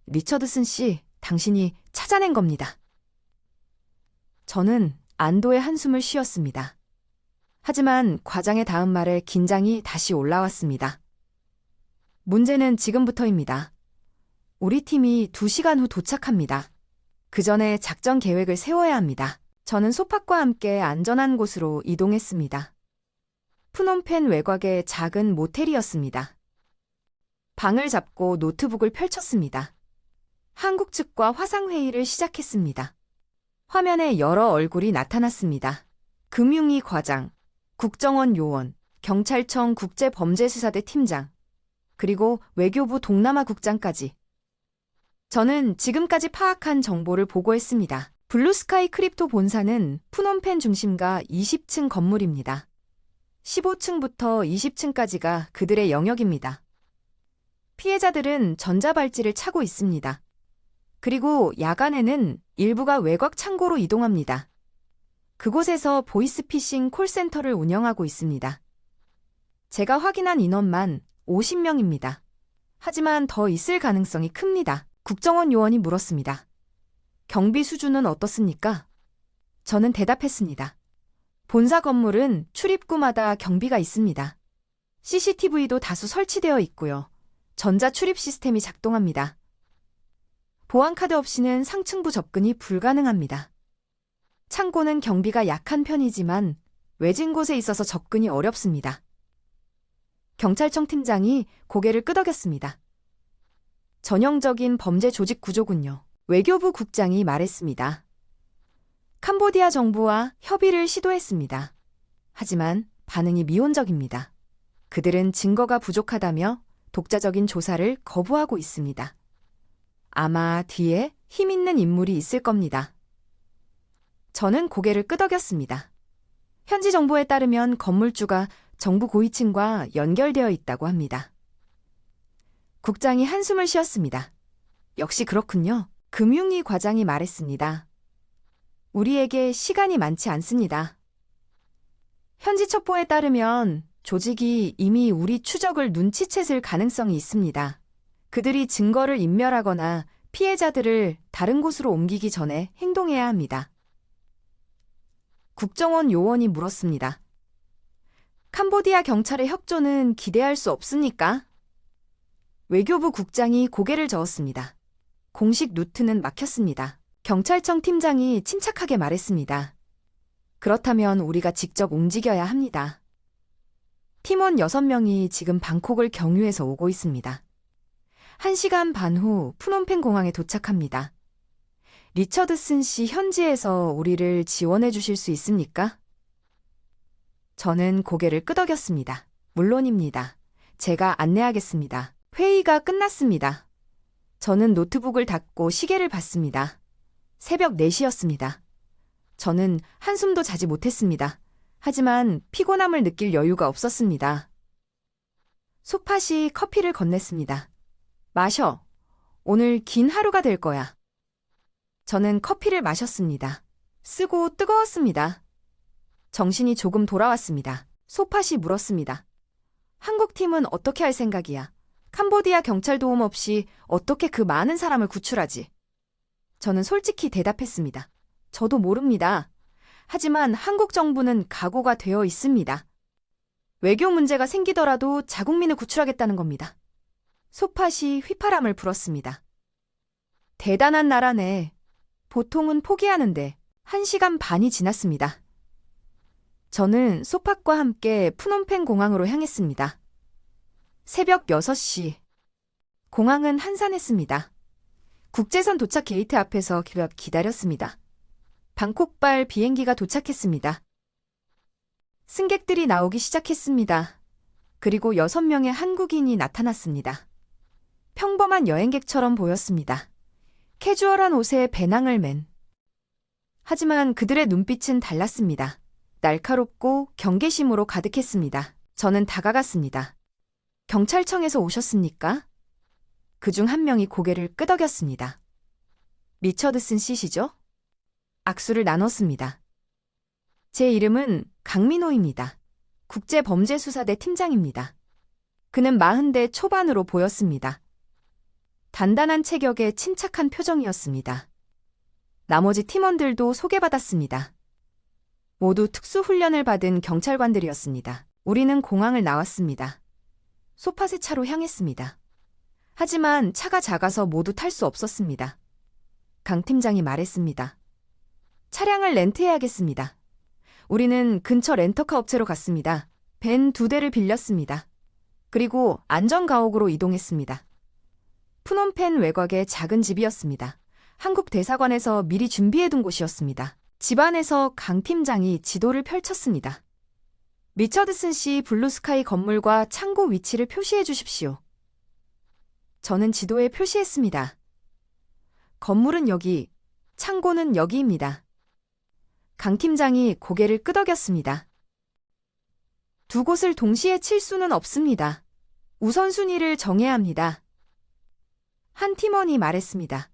리처드슨 씨, 당신이 찾아낸 겁니다. 저는 안도의 한숨을 쉬었습니다. 하지만 과장의 다음 말에 긴장이 다시 올라왔습니다. 문제는 지금부터입니다. 우리 팀이 2시간 후 도착합니다. 그 전에 작전 계획을 세워야 합니다. 저는 소팟과 함께 안전한 곳으로 이동했습니다. 프놈펜 외곽의 작은 모텔이었습니다. 방을 잡고 노트북을 펼쳤습니다. 한국 측과 화상회의를 시작했습니다. 화면에 여러 얼굴이 나타났습니다. 금융위 과장, 국정원 요원, 경찰청 국제범죄수사대 팀장, 그리고 외교부 동남아 국장까지. 저는 지금까지 파악한 정보를 보고했습니다. 블루스카이 크립토 본사는 프놈펜 중심가 20층 건물입니다. 15층부터 20층까지가 그들의 영역입니다. 피해자들은 전자발찌를 차고 있습니다. 그리고 야간에는 일부가 외곽 창고로 이동합니다. 그곳에서 보이스피싱 콜센터를 운영하고 있습니다. 제가 확인한 인원만 50명입니다. 하지만 더 있을 가능성이 큽니다. 국정원 요원이 물었습니다. 경비 수준은 어떻습니까? 저는 대답했습니다. 본사 건물은 출입구마다 경비가 있습니다. CCTV도 다수 설치되어 있고요. 전자 출입 시스템이 작동합니다. 보안카드 없이는 상층부 접근이 불가능합니다. 창고는 경비가 약한 편이지만 외진 곳에 있어서 접근이 어렵습니다. 경찰청 팀장이 고개를 끄덕였습니다. 전형적인 범죄 조직 구조군요. 외교부 국장이 말했습니다. 캄보디아 정부와 협의를 시도했습니다. 하지만 반응이 미온적입니다. 그들은 증거가 부족하다며 독자적인 조사를 거부하고 있습니다. 아마 뒤에 힘 있는 인물이 있을 겁니다. 저는 고개를 끄덕였습니다. 현지 정보에 따르면 건물주가 정부 고위층과 연결되어 있다고 합니다. 국장이 한숨을 쉬었습니다. 역시 그렇군요. 금융위 과장이 말했습니다. 우리에게 시간이 많지 않습니다. 현지 첩보에 따르면 조직이 이미 우리 추적을 눈치챘을 가능성이 있습니다. 그들이 증거를 인멸하거나 피해자들을 다른 곳으로 옮기기 전에 행동해야 합니다. 국정원 요원이 물었습니다. 캄보디아 경찰의 협조는 기대할 수 없습니까? 외교부 국장이 고개를 저었습니다. 공식 루트는 막혔습니다. 경찰청 팀장이 침착하게 말했습니다. 그렇다면 우리가 직접 움직여야 합니다. 팀원 6명이 지금 방콕을 경유해서 오고 있습니다. 1시간 반 후 푸놈펜 공항에 도착합니다. 리처드슨 씨 현지에서 우리를 지원해 주실 수 있습니까? 저는 고개를 끄덕였습니다. 물론입니다. 제가 안내하겠습니다. 회의가 끝났습니다. 저는 노트북을 닫고 시계를 봤습니다. 새벽 4시였습니다. 저는 한숨도 자지 못했습니다. 하지만 피곤함을 느낄 여유가 없었습니다. 소팟이 커피를 건넸습니다. 마셔. 오늘 긴 하루가 될 거야. 저는 커피를 마셨습니다. 쓰고 뜨거웠습니다. 정신이 조금 돌아왔습니다. 소팟이 물었습니다. 한국팀은 어떻게 할 생각이야? 캄보디아 경찰 도움 없이 어떻게 그 많은 사람을 구출하지? 저는 솔직히 대답했습니다. 저도 모릅니다. 하지만 한국 정부는 각오가 되어 있습니다. 외교 문제가 생기더라도 자국민을 구출하겠다는 겁니다. 소팟이 휘파람을 불었습니다. 대단한 나라네. 보통은 포기하는데 1시간 반이 지났습니다. 저는 소팟과 함께 푸놈펜 공항으로 향했습니다. 새벽 6시. 공항은 한산했습니다. 국제선 도착 게이트 앞에서 기다렸습니다. 방콕발 비행기가 도착했습니다. 승객들이 나오기 시작했습니다. 그리고 6명의 한국인이 나타났습니다. 평범한 여행객처럼 보였습니다. 캐주얼한 옷에 배낭을 맨. 하지만 그들의 눈빛은 달랐습니다. 날카롭고 경계심으로 가득했습니다. 저는 다가갔습니다. 경찰청에서 오셨습니까? 그중 한 명이 고개를 끄덕였습니다. 리처드슨 씨시죠? 악수를 나눴습니다. 제 이름은 강민호입니다. 국제범죄수사대 팀장입니다. 그는 40대 초반으로 보였습니다. 단단한 체격에 침착한 표정이었습니다. 나머지 팀원들도 소개받았습니다. 모두 특수훈련을 받은 경찰관들이었습니다. 우리는 공항을 나왔습니다. 소팟의 차로 향했습니다. 하지만 차가 작아서 모두 탈 수 없었습니다. 강 팀장이 말했습니다. 차량을 렌트해야겠습니다. 우리는 근처 렌터카 업체로 갔습니다. 밴 2대를 빌렸습니다. 그리고 안전가옥으로 이동했습니다. 푸놈펜 외곽의 작은 집이었습니다. 한국 대사관에서 미리 준비해둔 곳이었습니다. 집 안에서 강 팀장이 지도를 펼쳤습니다. 리처드슨 씨 블루스카이 건물과 창고 위치를 표시해 주십시오. 저는 지도에 표시했습니다. 건물은 여기, 창고는 여기입니다. 강 팀장이 고개를 끄덕였습니다. 두 곳을 동시에 칠 수는 없습니다. 우선순위를 정해야 합니다. 한 팀원이 말했습니다.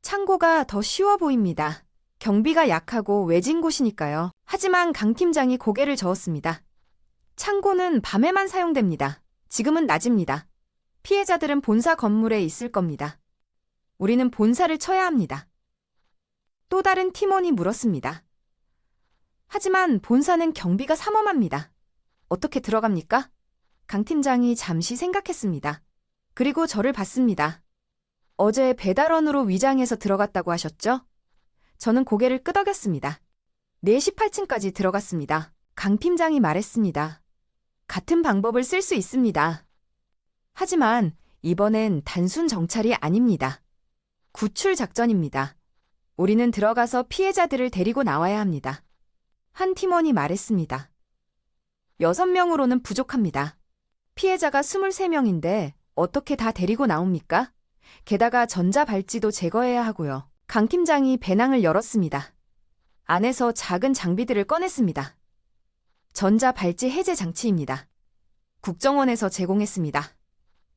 창고가 더 쉬워 보입니다. 경비가 약하고 외진 곳이니까요. 하지만 강 팀장이 고개를 저었습니다. 창고는 밤에만 사용됩니다. 지금은 낮입니다. 피해자들은 본사 건물에 있을 겁니다. 우리는 본사를 쳐야 합니다. 또 다른 팀원이 물었습니다. 하지만 본사는 경비가 삼엄합니다. 어떻게 들어갑니까? 강 팀장이 잠시 생각했습니다. 그리고 저를 봤습니다. 어제 배달원으로 위장해서 들어갔다고 하셨죠? 저는 고개를 끄덕였습니다. 4시 8층까지 들어갔습니다. 강 팀장이 말했습니다. 같은 방법을 쓸 수 있습니다. 하지만 이번엔 단순 정찰이 아닙니다. 구출 작전입니다. 우리는 들어가서 피해자들을 데리고 나와야 합니다. 한 팀원이 말했습니다. 6명으로는 부족합니다. 피해자가 23명인데 어떻게 다 데리고 나옵니까? 게다가 전자발찌도 제거해야 하고요. 강 팀장이 배낭을 열었습니다. 안에서 작은 장비들을 꺼냈습니다. 전자발찌 해제 장치입니다. 국정원에서 제공했습니다.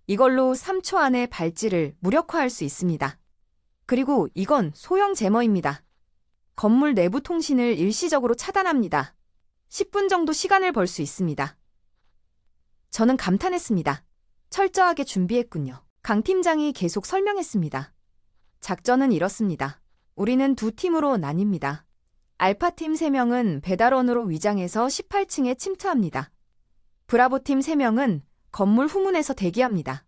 이걸로 3초 안에 발찌를 무력화할 수 있습니다. 그리고 이건 소형 제머입니다. 건물 내부 통신을 일시적으로 차단합니다. 10분 정도 시간을 벌 수 있습니다. 저는 감탄했습니다. 철저하게 준비했군요. 강 팀장이 계속 설명했습니다. 작전은 이렇습니다. 우리는 두 팀으로 나뉩니다. 알파팀 3명은 배달원으로 위장해서 18층에 침투합니다. 브라보팀 3명은 건물 후문에서 대기합니다.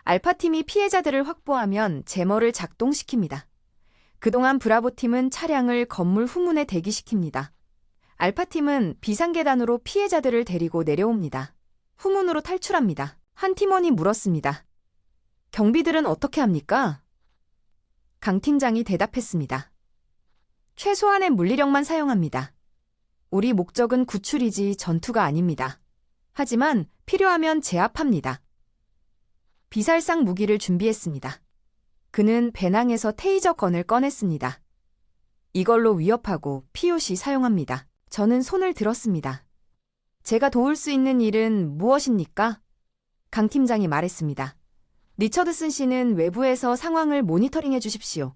알파팀이 피해자들을 확보하면 제머를 작동시킵니다. 그동안 브라보팀은 차량을 건물 후문에 대기시킵니다. 알파팀은 비상계단으로 피해자들을 데리고 내려옵니다. 후문으로 탈출합니다. 한 팀원이 물었습니다. 경비들은 어떻게 합니까? 강 팀장이 대답했습니다. 최소한의 물리력만 사용합니다. 우리 목적은 구출이지 전투가 아닙니다. 하지만 필요하면 제압합니다. 비살상 무기를 준비했습니다. 그는 배낭에서 테이저건을 꺼냈습니다. 이걸로 위협하고 POC 사용합니다. 저는 손을 들었습니다. 제가 도울 수 있는 일은 무엇입니까? 강 팀장이 말했습니다. 리처드슨 씨는 외부에서 상황을 모니터링해 주십시오.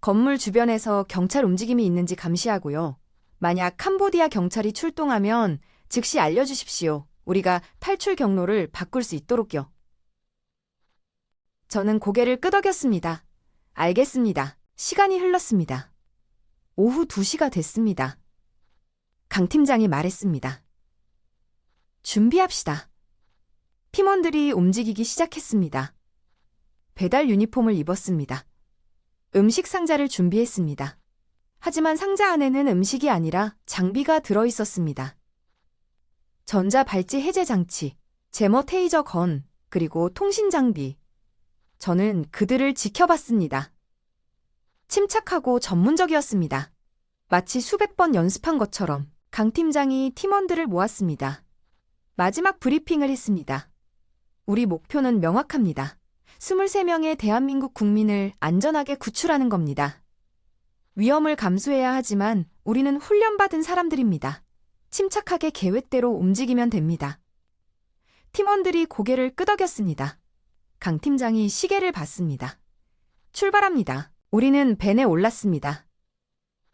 건물 주변에서 경찰 움직임이 있는지 감시하고요. 만약 캄보디아 경찰이 출동하면 즉시 알려주십시오. 우리가 탈출 경로를 바꿀 수 있도록요. 저는 고개를 끄덕였습니다. 알겠습니다. 시간이 흘렀습니다. 오후 2시가 됐습니다. 강 팀장이 말했습니다. 준비합시다. 팀원들이 움직이기 시작했습니다. 배달 유니폼을 입었습니다. 음식 상자를 준비했습니다. 하지만 상자 안에는 음식이 아니라 장비가 들어있었습니다. 전자발찌 해제 장치, 제머 테이저 건, 그리고 통신 장비. 저는 그들을 지켜봤습니다. 침착하고 전문적이었습니다. 마치 수백 번 연습한 것처럼 강 팀장이 팀원들을 모았습니다. 마지막 브리핑을 했습니다. 우리 목표는 명확합니다. 23명의 대한민국 국민을 안전하게 구출하는 겁니다. 위험을 감수해야 하지만 우리는 훈련받은 사람들입니다. 침착하게 계획대로 움직이면 됩니다. 팀원들이 고개를 끄덕였습니다. 강 팀장이 시계를 봤습니다. 출발합니다. 우리는 벤에 올랐습니다.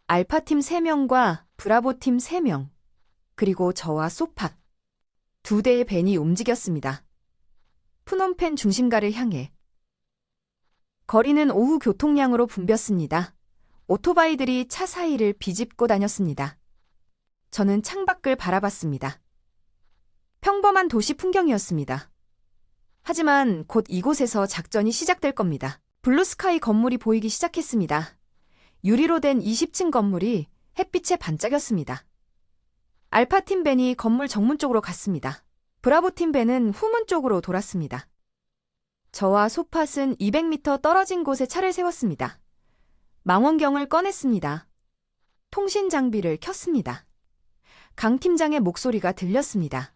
알파팀 3명과 브라보팀 3명, 그리고 저와 소팟. 2대의 벤이 움직였습니다. 푸놈펜 중심가를 향해. 거리는 오후 교통량으로 붐볐습니다. 오토바이들이 차 사이를 비집고 다녔습니다. 저는 창밖을 바라봤습니다. 평범한 도시 풍경이었습니다. 하지만 곧 이곳에서 작전이 시작될 겁니다. 블루스카이 건물이 보이기 시작했습니다. 유리로 된 20층 건물이 햇빛에 반짝였습니다. 알파팀 벤이 건물 정문 쪽으로 갔습니다. 브라보팀 벤은 후문 쪽으로 돌았습니다. 저와 소팟은 200m 떨어진 곳에 차를 세웠습니다. 망원경을 꺼냈습니다. 통신 장비를 켰습니다. 강 팀장의 목소리가 들렸습니다.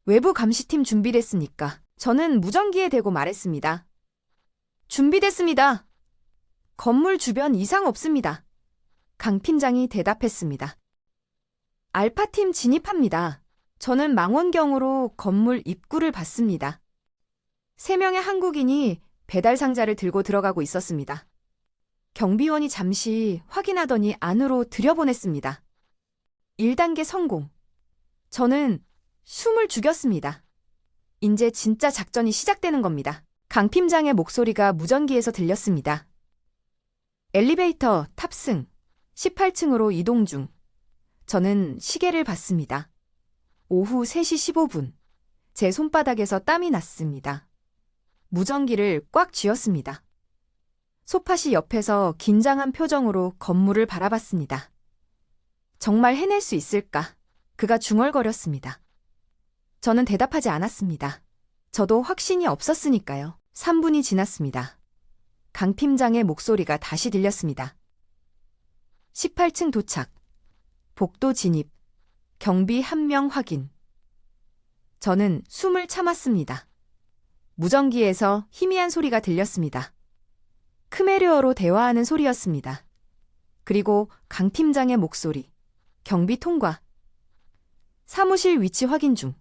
외부 감시팀 준비됐습니까? 저는 무전기에 대고 말했습니다. 준비됐습니다. 건물 주변 이상 없습니다. 강 팀장이 대답했습니다. 알파팀 진입합니다. 저는 망원경으로 건물 입구를 봤습니다. 3명의 한국인이 배달 상자를 들고 들어가고 있었습니다. 경비원이 잠시 확인하더니 안으로 들여보냈습니다. 1단계 성공. 저는 숨을 죽였습니다. 이제 진짜 작전이 시작되는 겁니다. 강 팀장의 목소리가 무전기에서 들렸습니다. 엘리베이터 탑승. 18층으로 이동 중. 저는 시계를 봤습니다. 오후 3시 15분. 제 손바닥에서 땀이 났습니다. 무전기를 꽉 쥐었습니다. 소팟이 옆에서 긴장한 표정으로 건물을 바라봤습니다. 정말 해낼 수 있을까? 그가 중얼거렸습니다. 저는 대답하지 않았습니다. 저도 확신이 없었으니까요. 3분이 지났습니다. 강 팀장의 목소리가 다시 들렸습니다. 18층 도착. 복도 진입. 경비 1명 확인. 저는 숨을 참았습니다. 무전기에서 희미한 소리가 들렸습니다. 크메르어로 대화하는 소리였습니다. 그리고 강 팀장의 목소리. 경비 통과. 사무실 위치 확인 중.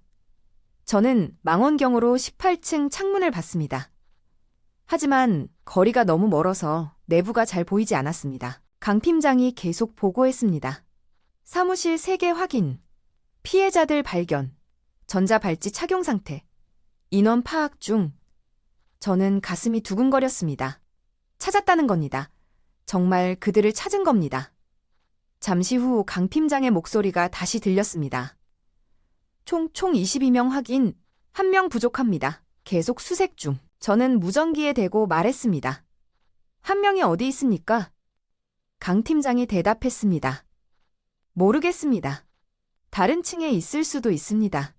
저는 망원경으로 18층 창문을 봤습니다. 하지만 거리가 너무 멀어서 내부가 잘 보이지 않았습니다. 강 팀장이 계속 보고했습니다. 사무실 3개 확인. 피해자들 발견. 전자발찌 착용 상태. 인원 파악 중. 저는 가슴이 두근거렸습니다. 찾았다는 겁니다. 정말 그들을 찾은 겁니다. 잠시 후 강 팀장의 목소리가 다시 들렸습니다. 총 22명 확인, 1명 부족합니다. 계속 수색 중. 저는 무전기에 대고 말했습니다. 1명이 어디 있습니까? 강 팀장이 대답했습니다. 모르겠습니다. 다른 층에 있을 수도 있습니다.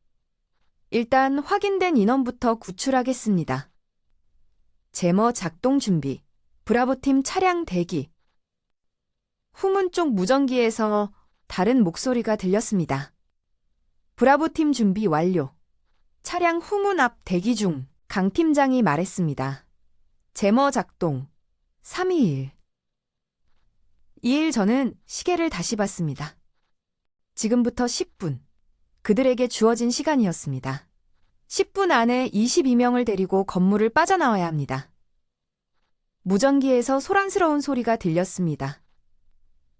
일단 확인된 인원부터 구출하겠습니다. 제머 작동 준비. 브라보팀 차량 대기. 후문 쪽 무전기에서 다른 목소리가 들렸습니다. 브라보팀 준비 완료. 차량 후문 앞 대기 중. 강 팀장이 말했습니다. 제머 작동. 321. 2일 저는 시계를 다시 봤습니다. 지금부터 10분. 그들에게 주어진 시간이었습니다. 10분 안에 22명을 데리고 건물을 빠져나와야 합니다. 무전기에서 소란스러운 소리가 들렸습니다.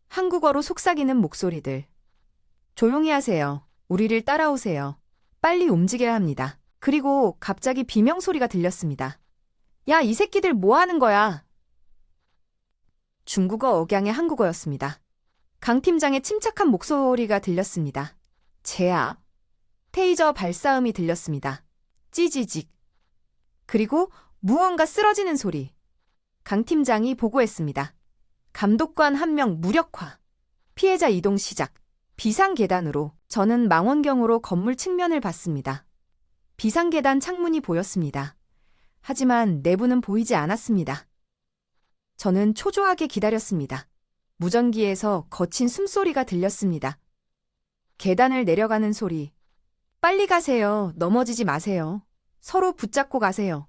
한국어로 속삭이는 목소리들. 조용히 하세요. 우리를 따라오세요. 빨리 움직여야 합니다. 그리고 갑자기 비명 소리가 들렸습니다. 야, 이 새끼들 뭐 하는 거야? 중국어 억양의 한국어였습니다. 강 팀장의 침착한 목소리가 들렸습니다. 제압. 테이저 발사음이 들렸습니다. 찌지직. 그리고 무언가 쓰러지는 소리. 강 팀장이 보고했습니다. 감독관 1명 무력화. 피해자 이동 시작. 비상계단으로. 저는 망원경으로 건물 측면을 봤습니다. 비상계단 창문이 보였습니다. 하지만 내부는 보이지 않았습니다. 저는 초조하게 기다렸습니다. 무전기에서 거친 숨소리가 들렸습니다. 계단을 내려가는 소리. 빨리 가세요. 넘어지지 마세요. 서로 붙잡고 가세요.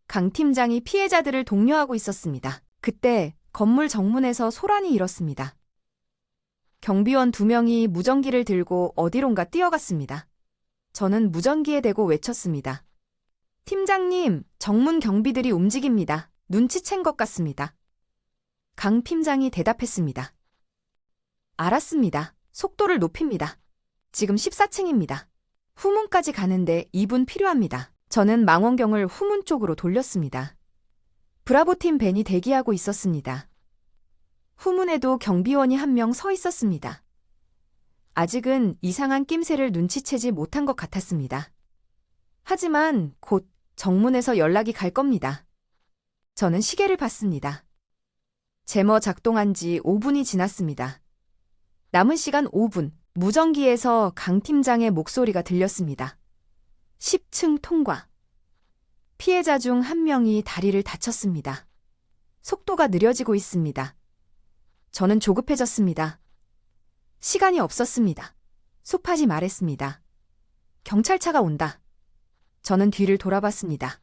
강 팀장이 피해자들을 독려하고 있었습니다. 그때 건물 정문에서 소란이 일었습니다. 경비원 2명이 무전기를 들고 어디론가 뛰어갔습니다. 저는 무전기에 대고 외쳤습니다. 팀장님, 정문 경비들이 움직입니다. 눈치챈 것 같습니다. 강 팀장이 대답했습니다. 알았습니다. 속도를 높입니다. 지금 14층입니다. 후문까지 가는데 2분 필요합니다. 저는 망원경을 후문 쪽으로 돌렸습니다. 브라보팀 벤이 대기하고 있었습니다. 후문에도 경비원이 1명 서 있었습니다. 아직은 이상한 낌새를 눈치채지 못한 것 같았습니다. 하지만 곧 정문에서 연락이 갈 겁니다. 저는 시계를 봤습니다. 제머 작동한 지 5분이 지났습니다. 남은 시간 5분, 무전기에서 강 팀장의 목소리가 들렸습니다. 10층 통과. 피해자 중 1명이 다리를 다쳤습니다. 속도가 느려지고 있습니다. 저는 조급해졌습니다. 시간이 없었습니다. 소파지 말했습니다. 경찰차가 온다. 저는 뒤를 돌아봤습니다.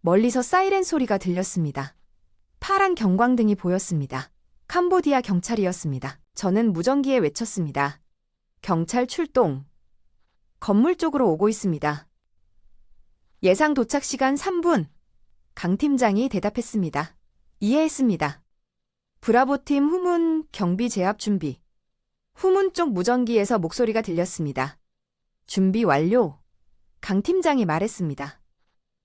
멀리서 사이렌 소리가 들렸습니다. 파란 경광등이 보였습니다. 캄보디아 경찰이었습니다. 저는 무전기에 외쳤습니다. 경찰 출동. 건물 쪽으로 오고 있습니다. 예상 도착 시간 3분. 강 팀장이 대답했습니다. 이해했습니다. 브라보팀 후문 경비 제압 준비. 후문 쪽 무전기에서 목소리가 들렸습니다. 준비 완료. 강 팀장이 말했습니다.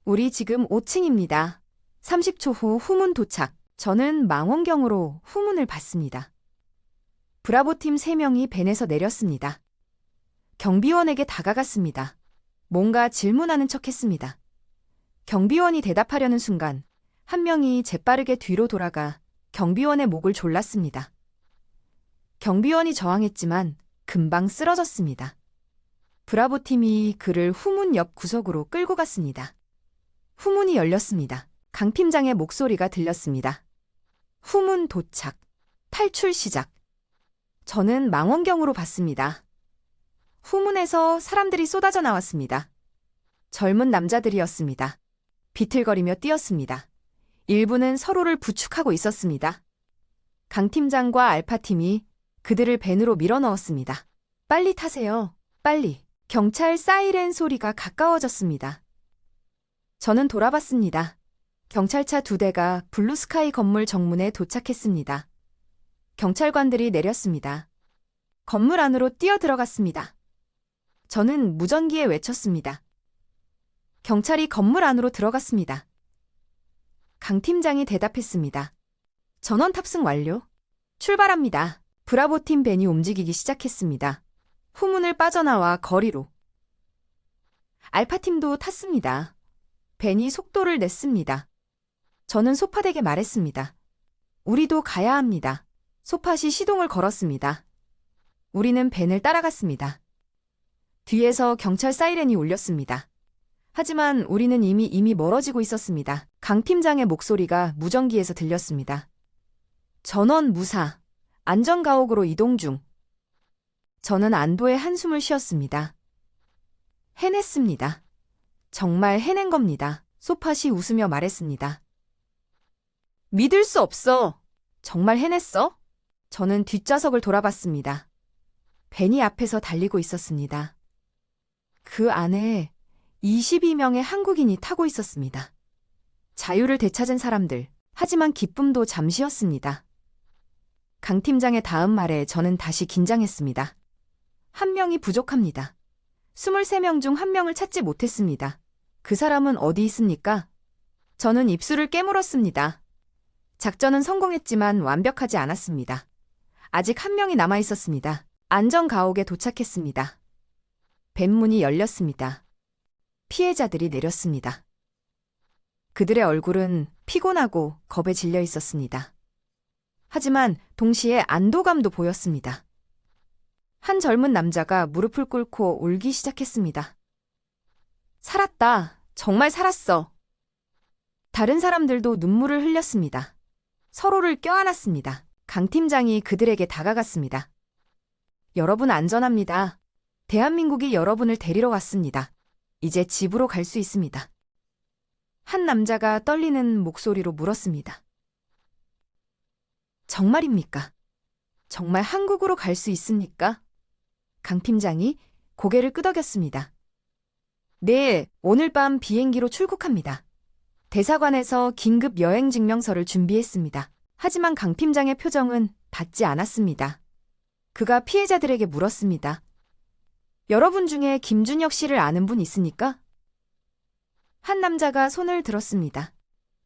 우리 지금 5층입니다. 30초 후 후문 도착. 저는 망원경으로 후문을 봤습니다. 브라보팀 3명이 벤에서 내렸습니다. 경비원에게 다가갔습니다. 뭔가 질문하는 척했습니다. 경비원이 대답하려는 순간 1명이 재빠르게 뒤로 돌아가 경비원의 목을 졸랐습니다. 경비원이 저항했지만 금방 쓰러졌습니다. 브라보 팀이 그를 후문 옆 구석으로 끌고 갔습니다. 후문이 열렸습니다. 강 팀장의 목소리가 들렸습니다. 후문 도착. 탈출 시작. 저는 망원경으로 봤습니다. 후문에서 사람들이 쏟아져 나왔습니다. 젊은 남자들이었습니다. 비틀거리며 뛰었습니다. 일부는 서로를 부축하고 있었습니다. 강 팀장과 알파팀이 그들을 밴으로 밀어넣었습니다. 빨리 타세요. 빨리. 경찰 사이렌 소리가 가까워졌습니다. 저는 돌아봤습니다. 경찰차 2대가 블루스카이 건물 정문에 도착했습니다. 경찰관들이 내렸습니다. 건물 안으로 뛰어들어갔습니다. 저는 무전기에 외쳤습니다. 경찰이 건물 안으로 들어갔습니다. 강 팀장이 대답했습니다. 전원 탑승 완료. 출발합니다. 브라보 팀 밴이 움직이기 시작했습니다. 후문을 빠져나와 거리로. 알파 팀도 탔습니다. 밴이 속도를 냈습니다. 저는 소파덱에 말했습니다. 우리도 가야 합니다. 소팟이 시동을 걸었습니다. 우리는 밴을 따라갔습니다. 뒤에서 경찰 사이렌이 울렸습니다. 하지만 우리는 이미 멀어지고 있었습니다. 강 팀장의 목소리가 무전기에서 들렸습니다. 전원 무사, 안전가옥으로 이동 중. 저는 안도의 한숨을 쉬었습니다. 해냈습니다. 정말 해낸 겁니다. 소팟이 웃으며 말했습니다. 믿을 수 없어. 정말 해냈어? 저는 뒷좌석을 돌아봤습니다. 벤이 앞에서 달리고 있었습니다. 그 안에 22명의 한국인이 타고 있었습니다. 자유를 되찾은 사람들, 하지만 기쁨도 잠시였습니다. 강 팀장의 다음 말에 저는 다시 긴장했습니다. 한 명이 부족합니다. 23명 중 한 명을 찾지 못했습니다. 그 사람은 어디 있습니까? 저는 입술을 깨물었습니다. 작전은 성공했지만 완벽하지 않았습니다. 아직 한 명이 남아 있었습니다. 안전가옥에 도착했습니다. 밴문이 열렸습니다. 피해자들이 내렸습니다. 그들의 얼굴은 피곤하고 겁에 질려 있었습니다. 하지만 동시에 안도감도 보였습니다. 한 젊은 남자가 무릎을 꿇고 울기 시작했습니다. 살았다. 정말 살았어. 다른 사람들도 눈물을 흘렸습니다. 서로를 껴안았습니다. 강 팀장이 그들에게 다가갔습니다. 여러분 안전합니다. 대한민국이 여러분을 데리러 왔습니다. 이제 집으로 갈 수 있습니다. 한 남자가 떨리는 목소리로 물었습니다. 정말입니까? 정말 한국으로 갈 수 있습니까? 강 팀장이 고개를 끄덕였습니다. 네, 오늘 밤 비행기로 출국합니다. 대사관에서 긴급 여행 증명서를 준비했습니다. 하지만 강 팀장의 표정은 받지 않았습니다. 그가 피해자들에게 물었습니다. 여러분 중에 김준혁 씨를 아는 분 있습니까? 한 남자가 손을 들었습니다.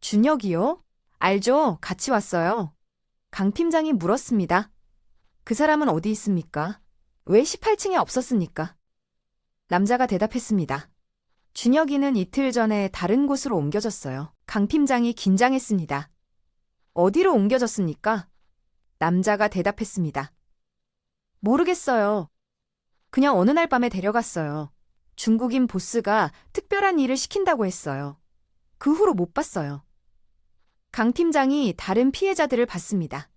준혁이요? 알죠. 같이 왔어요. 강 팀장이 물었습니다. 그 사람은 어디 있습니까? 왜 18층에 없었습니까? 남자가 대답했습니다. 준혁이는 이틀 전에 다른 곳으로 옮겨졌어요. 강 팀장이 긴장했습니다. 어디로 옮겨졌습니까? 남자가 대답했습니다. 모르겠어요. 그냥 어느 날 밤에 데려갔어요. 중국인 보스가 특별한 일을 시킨다고 했어요. 그 후로 못 봤어요. 강 팀장이 다른 피해자들을 봤습니다.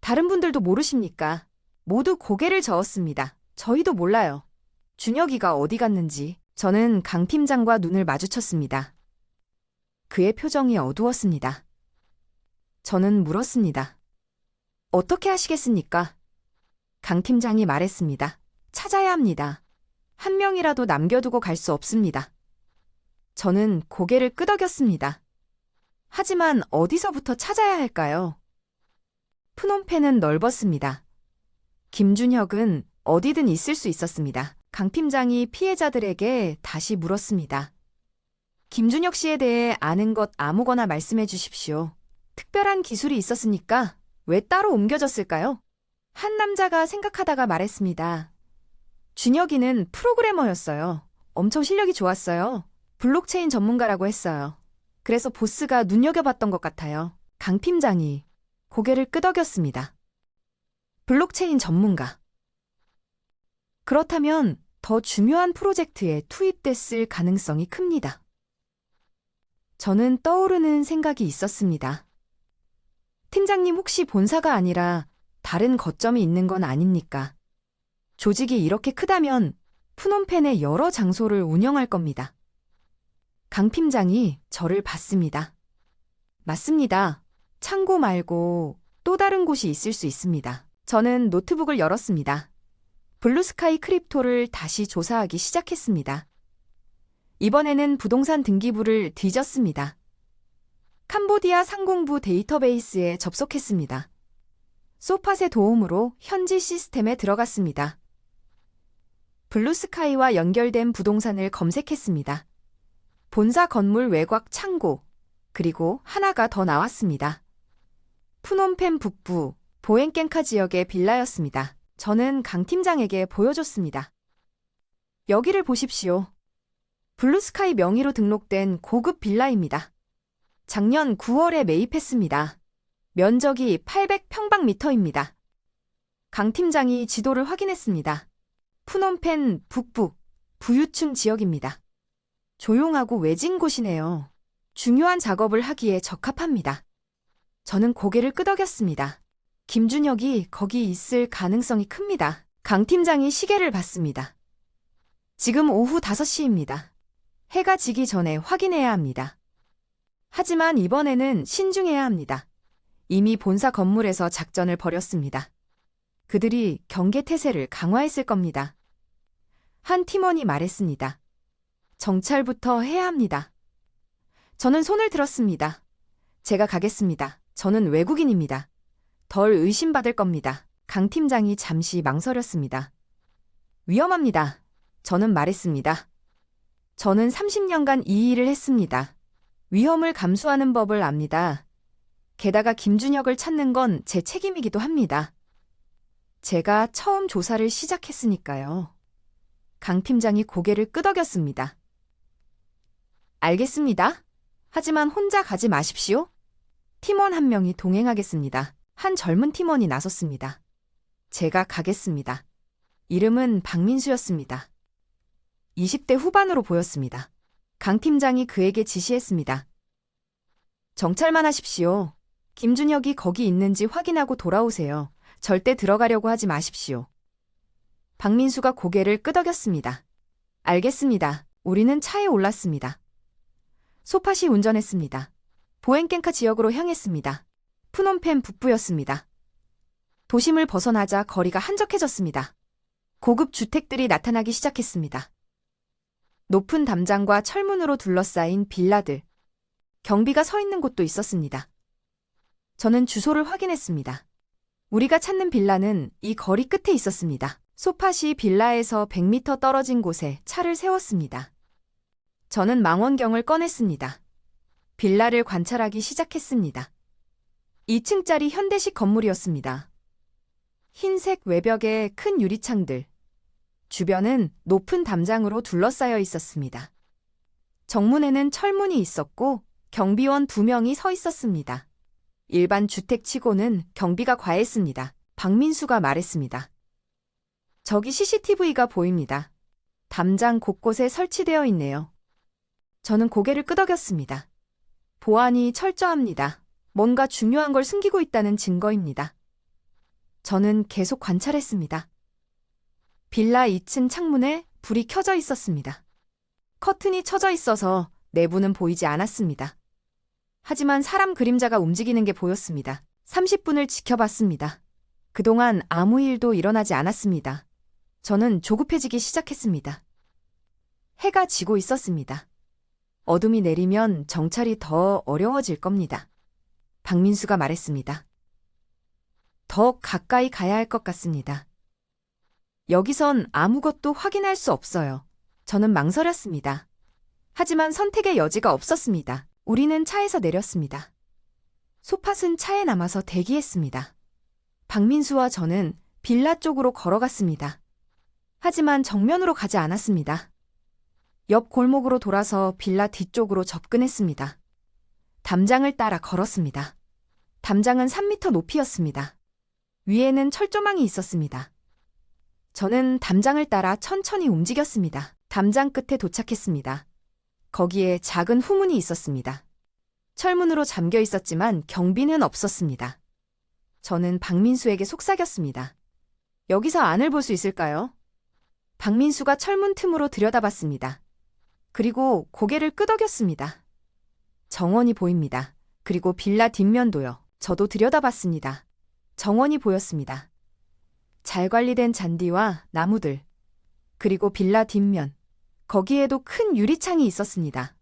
다른 분들도 모르십니까? 모두 고개를 저었습니다. 저희도 몰라요. 준혁이가 어디 갔는지. 저는 강 팀장과 눈을 마주쳤습니다. 그의 표정이 어두웠습니다. 저는 물었습니다. 어떻게 하시겠습니까? 강 팀장이 말했습니다. 찾아야 합니다. 한 명이라도 남겨두고 갈 수 없습니다. 저는 고개를 끄덕였습니다. 하지만 어디서부터 찾아야 할까요? 프놈펜은 넓었습니다. 김준혁은 어디든 있을 수 있었습니다. 강 팀장이 피해자들에게 다시 물었습니다. 김준혁 씨에 대해 아는 것 아무거나 말씀해 주십시오. 특별한 기술이 있었으니까 왜 따로 옮겨졌을까요? 한 남자가 생각하다가 말했습니다. 준혁이는 프로그래머였어요. 엄청 실력이 좋았어요. 블록체인 전문가라고 했어요. 그래서 보스가 눈여겨봤던 것 같아요. 강 팀장이 고개를 끄덕였습니다. 블록체인 전문가. 그렇다면 더 중요한 프로젝트에 투입됐을 가능성이 큽니다. 저는 떠오르는 생각이 있었습니다. 팀장님 혹시 본사가 아니라 다른 거점이 있는 건 아닙니까? 조직이 이렇게 크다면 푸놈펜의 여러 장소를 운영할 겁니다. 강 팀장이 저를 봤습니다. 맞습니다. 창고 말고 또 다른 곳이 있을 수 있습니다. 저는 노트북을 열었습니다. 블루스카이 크립토를 다시 조사하기 시작했습니다. 이번에는 부동산 등기부를 뒤졌습니다. 캄보디아 상공부 데이터베이스에 접속했습니다. 소팟의 도움으로 현지 시스템에 들어갔습니다. 블루스카이와 연결된 부동산을 검색했습니다. 본사 건물 외곽 창고, 그리고 하나가 더 나왔습니다. 푸놈펜 북부 보엔깽카 지역의 빌라였습니다. 저는 강 팀장에게 보여줬습니다. 여기를 보십시오. 블루스카이 명의로 등록된 고급 빌라입니다. 작년 9월에 매입했습니다. 면적이 800평방미터입니다. 강 팀장이 지도를 확인했습니다. 푸놈펜 북부 부유층 지역입니다. 조용하고 외진 곳이네요. 중요한 작업을 하기에 적합합니다. 저는 고개를 끄덕였습니다. 김준혁이 거기 있을 가능성이 큽니다. 강 팀장이 시계를 봤습니다. 지금 오후 5시입니다. 해가 지기 전에 확인해야 합니다. 하지만 이번에는 신중해야 합니다. 이미 본사 건물에서 작전을 벌였습니다. 그들이 경계태세를 강화했을 겁니다. 한 팀원이 말했습니다. 정찰부터 해야 합니다. 저는 손을 들었습니다. 제가 가겠습니다. 저는 외국인입니다. 덜 의심받을 겁니다. 강 팀장이 잠시 망설였습니다. 위험합니다. 저는 말했습니다. 저는 30년간 이 일을 했습니다. 위험을 감수하는 법을 압니다. 게다가 김준혁을 찾는 건 제 책임이기도 합니다. 제가 처음 조사를 시작했으니까요. 강 팀장이 고개를 끄덕였습니다. 알겠습니다. 하지만 혼자 가지 마십시오. 팀원 한 명이 동행하겠습니다. 한 젊은 팀원이 나섰습니다. 제가 가겠습니다. 이름은 박민수였습니다. 20대 후반으로 보였습니다. 강 팀장이 그에게 지시했습니다. 정찰만 하십시오. 김준혁이 거기 있는지 확인하고 돌아오세요. 절대 들어가려고 하지 마십시오. 박민수가 고개를 끄덕였습니다. 알겠습니다. 우리는 차에 올랐습니다. 소팟이 운전했습니다. 보엔깽카 지역으로 향했습니다. 푸놈펜 북부였습니다. 도심을 벗어나자 거리가 한적해졌습니다. 고급 주택들이 나타나기 시작했습니다. 높은 담장과 철문으로 둘러싸인 빌라들, 경비가 서 있는 곳도 있었습니다. 저는 주소를 확인했습니다. 우리가 찾는 빌라는 이 거리 끝에 있었습니다. 소팟이 빌라에서 100m 떨어진 곳에 차를 세웠습니다. 저는 망원경을 꺼냈습니다. 빌라를 관찰하기 시작했습니다. 2층짜리 현대식 건물이었습니다. 흰색 외벽에 큰 유리창들, 주변은 높은 담장으로 둘러싸여 있었습니다. 정문에는 철문이 있었고 경비원 2명이 서 있었습니다. 일반 주택치고는 경비가 과했습니다. 박민수가 말했습니다. 저기 CCTV가 보입니다. 담장 곳곳에 설치되어 있네요. 저는 고개를 끄덕였습니다. 보안이 철저합니다. 뭔가 중요한 걸 숨기고 있다는 증거입니다. 저는 계속 관찰했습니다. 빌라 2층 창문에 불이 켜져 있었습니다. 커튼이 쳐져 있어서 내부는 보이지 않았습니다. 하지만 사람 그림자가 움직이는 게 보였습니다. 30분을 지켜봤습니다. 그동안 아무 일도 일어나지 않았습니다. 저는 조급해지기 시작했습니다. 해가 지고 있었습니다. 어둠이 내리면 정찰이 더 어려워질 겁니다. 박민수가 말했습니다. 더 가까이 가야 할 것 같습니다. 여기선 아무것도 확인할 수 없어요. 저는 망설였습니다. 하지만 선택의 여지가 없었습니다. 우리는 차에서 내렸습니다. 소팟은 차에 남아서 대기했습니다. 박민수와 저는 빌라 쪽으로 걸어갔습니다. 하지만 정면으로 가지 않았습니다. 옆 골목으로 돌아서 빌라 뒤쪽으로 접근했습니다. 담장을 따라 걸었습니다. 담장은 3m 높이였습니다. 위에는 철조망이 있었습니다. 저는 담장을 따라 천천히 움직였습니다. 담장 끝에 도착했습니다. 거기에 작은 후문이 있었습니다. 철문으로 잠겨 있었지만 경비는 없었습니다. 저는 박민수에게 속삭였습니다. 여기서 안을 볼 수 있을까요? 박민수가 철문 틈으로 들여다봤습니다. 그리고 고개를 끄덕였습니다. 정원이 보입니다. 그리고 빌라 뒷면도요. 저도 들여다봤습니다. 정원이 보였습니다. 잘 관리된 잔디와 나무들, 그리고 빌라 뒷면, 거기에도 큰 유리창이 있었습니다.